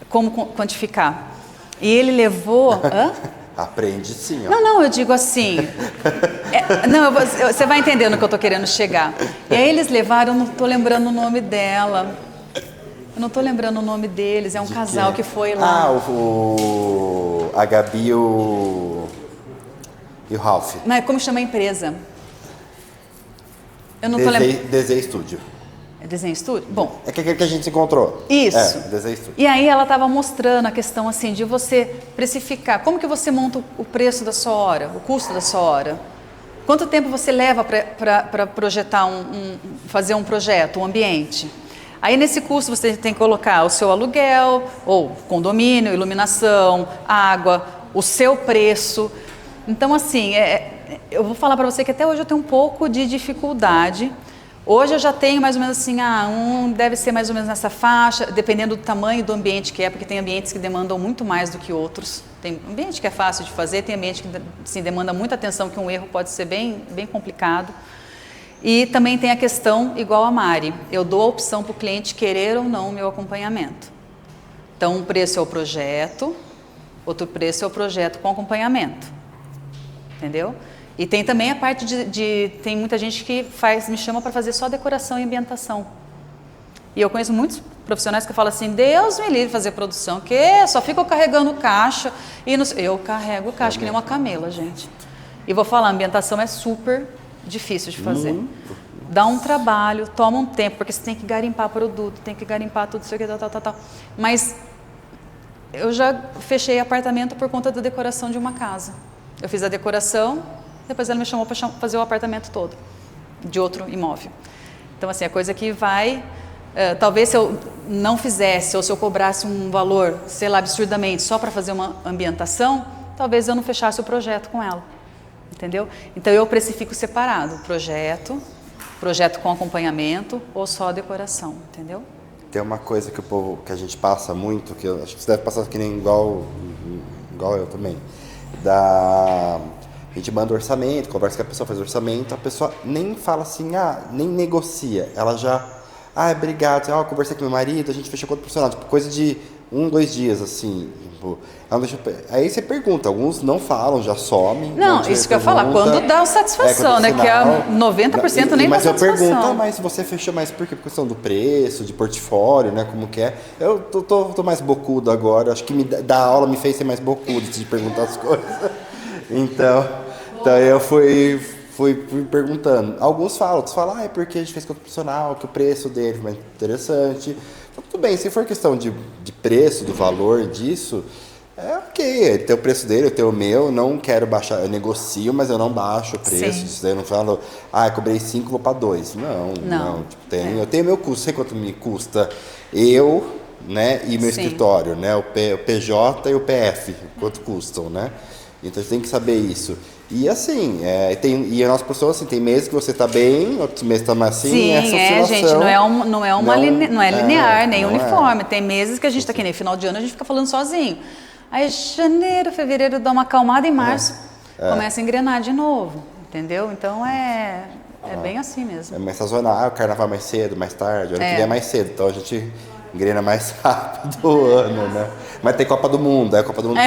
como quantificar. E ele levou... Hã? Aprende sim. Ó. Não, eu digo assim... você vai entender no que eu estou querendo chegar. E aí eles levaram, eu não estou lembrando o nome dela... Eu não estou lembrando o nome deles, é um casal que foi lá. A Gabi e o Ralph. Mas como chama a empresa? Eu não estou lembrando. Desenho Studio. É Desenho Studio? Bom. É aquele que a gente se encontrou. Isso. Desenho Studio. E aí ela estava mostrando a questão assim de você precificar. Como que você monta o preço da sua hora, o custo da sua hora? Quanto tempo você leva para projetar fazer um projeto, um ambiente? Aí nesse custo você tem que colocar o seu aluguel, ou condomínio, iluminação, água, o seu preço. Então assim, eu vou falar para você que até hoje eu tenho um pouco de dificuldade. Hoje eu já tenho mais ou menos assim, deve ser mais ou menos nessa faixa, dependendo do tamanho do ambiente que é, porque tem ambientes que demandam muito mais do que outros. Tem ambiente que é fácil de fazer, tem ambiente que assim, demanda muita atenção, que um erro pode ser bem complicado. E também tem a questão, igual a Mari, eu dou a opção para o cliente querer ou não o meu acompanhamento. Então, um preço é o projeto, outro preço é o projeto com acompanhamento. Entendeu? E tem também a parte tem muita gente que me chama para fazer só decoração e ambientação. E eu conheço muitos profissionais que falam assim, Deus me livre fazer produção, que só fico carregando caixa. Eu carrego caixa que nem uma camela, gente. E vou falar, a ambientação é super difícil de fazer. Dá um trabalho, toma um tempo, porque você tem que garimpar produto, tem que garimpar tudo isso aqui, tal. Mas eu já fechei apartamento por conta da decoração de uma casa. Eu fiz a decoração, depois ela me chamou para fazer o apartamento todo, de outro imóvel. Então, assim, a coisa que vai... talvez se eu não fizesse, ou se eu cobrasse um valor, sei lá, absurdamente, só para fazer uma ambientação, talvez eu não fechasse o projeto com ela. Entendeu? Então eu precifico separado, projeto com acompanhamento ou só decoração, entendeu? Tem uma coisa que a gente passa muito, que eu acho que você deve passar que nem igual eu também, A gente manda orçamento, conversa com a pessoa, faz orçamento, a pessoa nem fala assim, nem negocia. Ela já, obrigado, eu conversei com meu marido, a gente fechou conta profissional, tipo, coisa de 1, 2 dias, assim. Tipo, aí você pergunta, alguns não falam, já somem. Não, isso que eu ia falar, quando dá satisfação, né? Que é 90% nem dá satisfação. Mas eu pergunto, mas você fechou mais por quê? Por questão do preço, de portfólio, né? Como que é? Eu tô mais bocudo agora, acho que dar aula me fez ser mais bocudo de perguntar as coisas. Então eu fui perguntando. Alguns falam, outros falam, é porque a gente fez conta profissional, que o preço dele foi mais interessante. Então, tudo bem, se for questão de preço, do valor disso, ok, ele tem o preço dele, eu tenho o meu, não quero baixar, eu negocio, mas eu não baixo o preço. Isso daí eu não falo, eu cobrei 5, vou para 2. Não. Tipo, eu tenho meu custo, sei quanto me custa né, e meu escritório, né, o PJ e o PF, quanto custam, né? Então a gente tem que saber isso. E assim, e a nossa pessoa, assim, tem meses que você tá bem, outros meses tá mais assim. Sim, essa oscilação, gente, não é linear, nem não uniforme. Tem meses que a gente tá que nem final de ano, a gente fica falando sozinho. Aí janeiro, fevereiro dá uma acalmada, em março começa a engrenar de novo, entendeu? Então é bem assim mesmo. É mais sazonal, o carnaval mais cedo, mais tarde, o ano que vem é mais cedo, então a gente engrena mais rápido o ano, né? Mas tem Copa do Mundo, a Copa do Mundo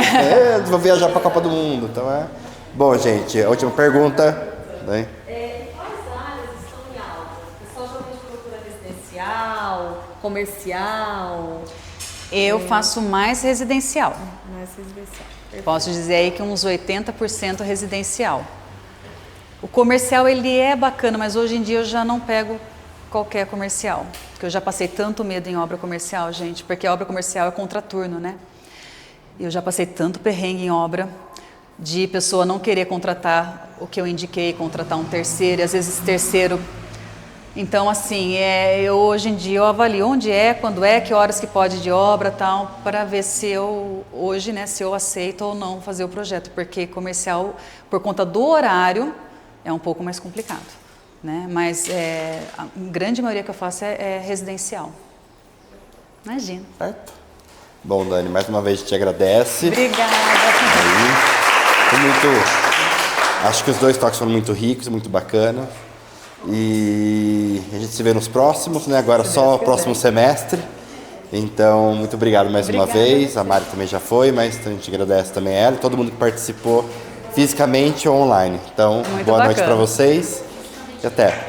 vou viajar pra Copa do Mundo, então Bom, gente, a última pergunta, né? Quais áreas estão em alta? O pessoal geralmente procura residencial, comercial. Eu faço mais residencial. Mais residencial. Posso dizer aí que uns 80% residencial. O comercial, ele é bacana, mas hoje em dia eu já não pego qualquer comercial. Porque eu já passei tanto medo em obra comercial, gente, porque a obra comercial é contraturno, né? Eu já passei tanto perrengue em obra de pessoa não querer contratar o que eu indiquei, contratar um terceiro, e às vezes esse terceiro. Então, assim, eu hoje em dia eu avalio onde quando que horas que pode de obra, tal, para ver se eu, hoje, né, se eu aceito ou não fazer o projeto, porque comercial, por conta do horário, é um pouco mais complicado, né? Mas a grande maioria que eu faço é residencial. Imagina. Certo. Bom, Dani, mais uma vez te agradece. Obrigada. Acho que os 2 toques foram muito ricos, muito bacana. E a gente se vê nos próximos, né? Agora só o próximo semestre. Então, muito obrigado mais uma vez. A Mari também já foi, mas a gente agradece também ela e todo mundo que participou fisicamente ou online. Então, boa noite para vocês e até.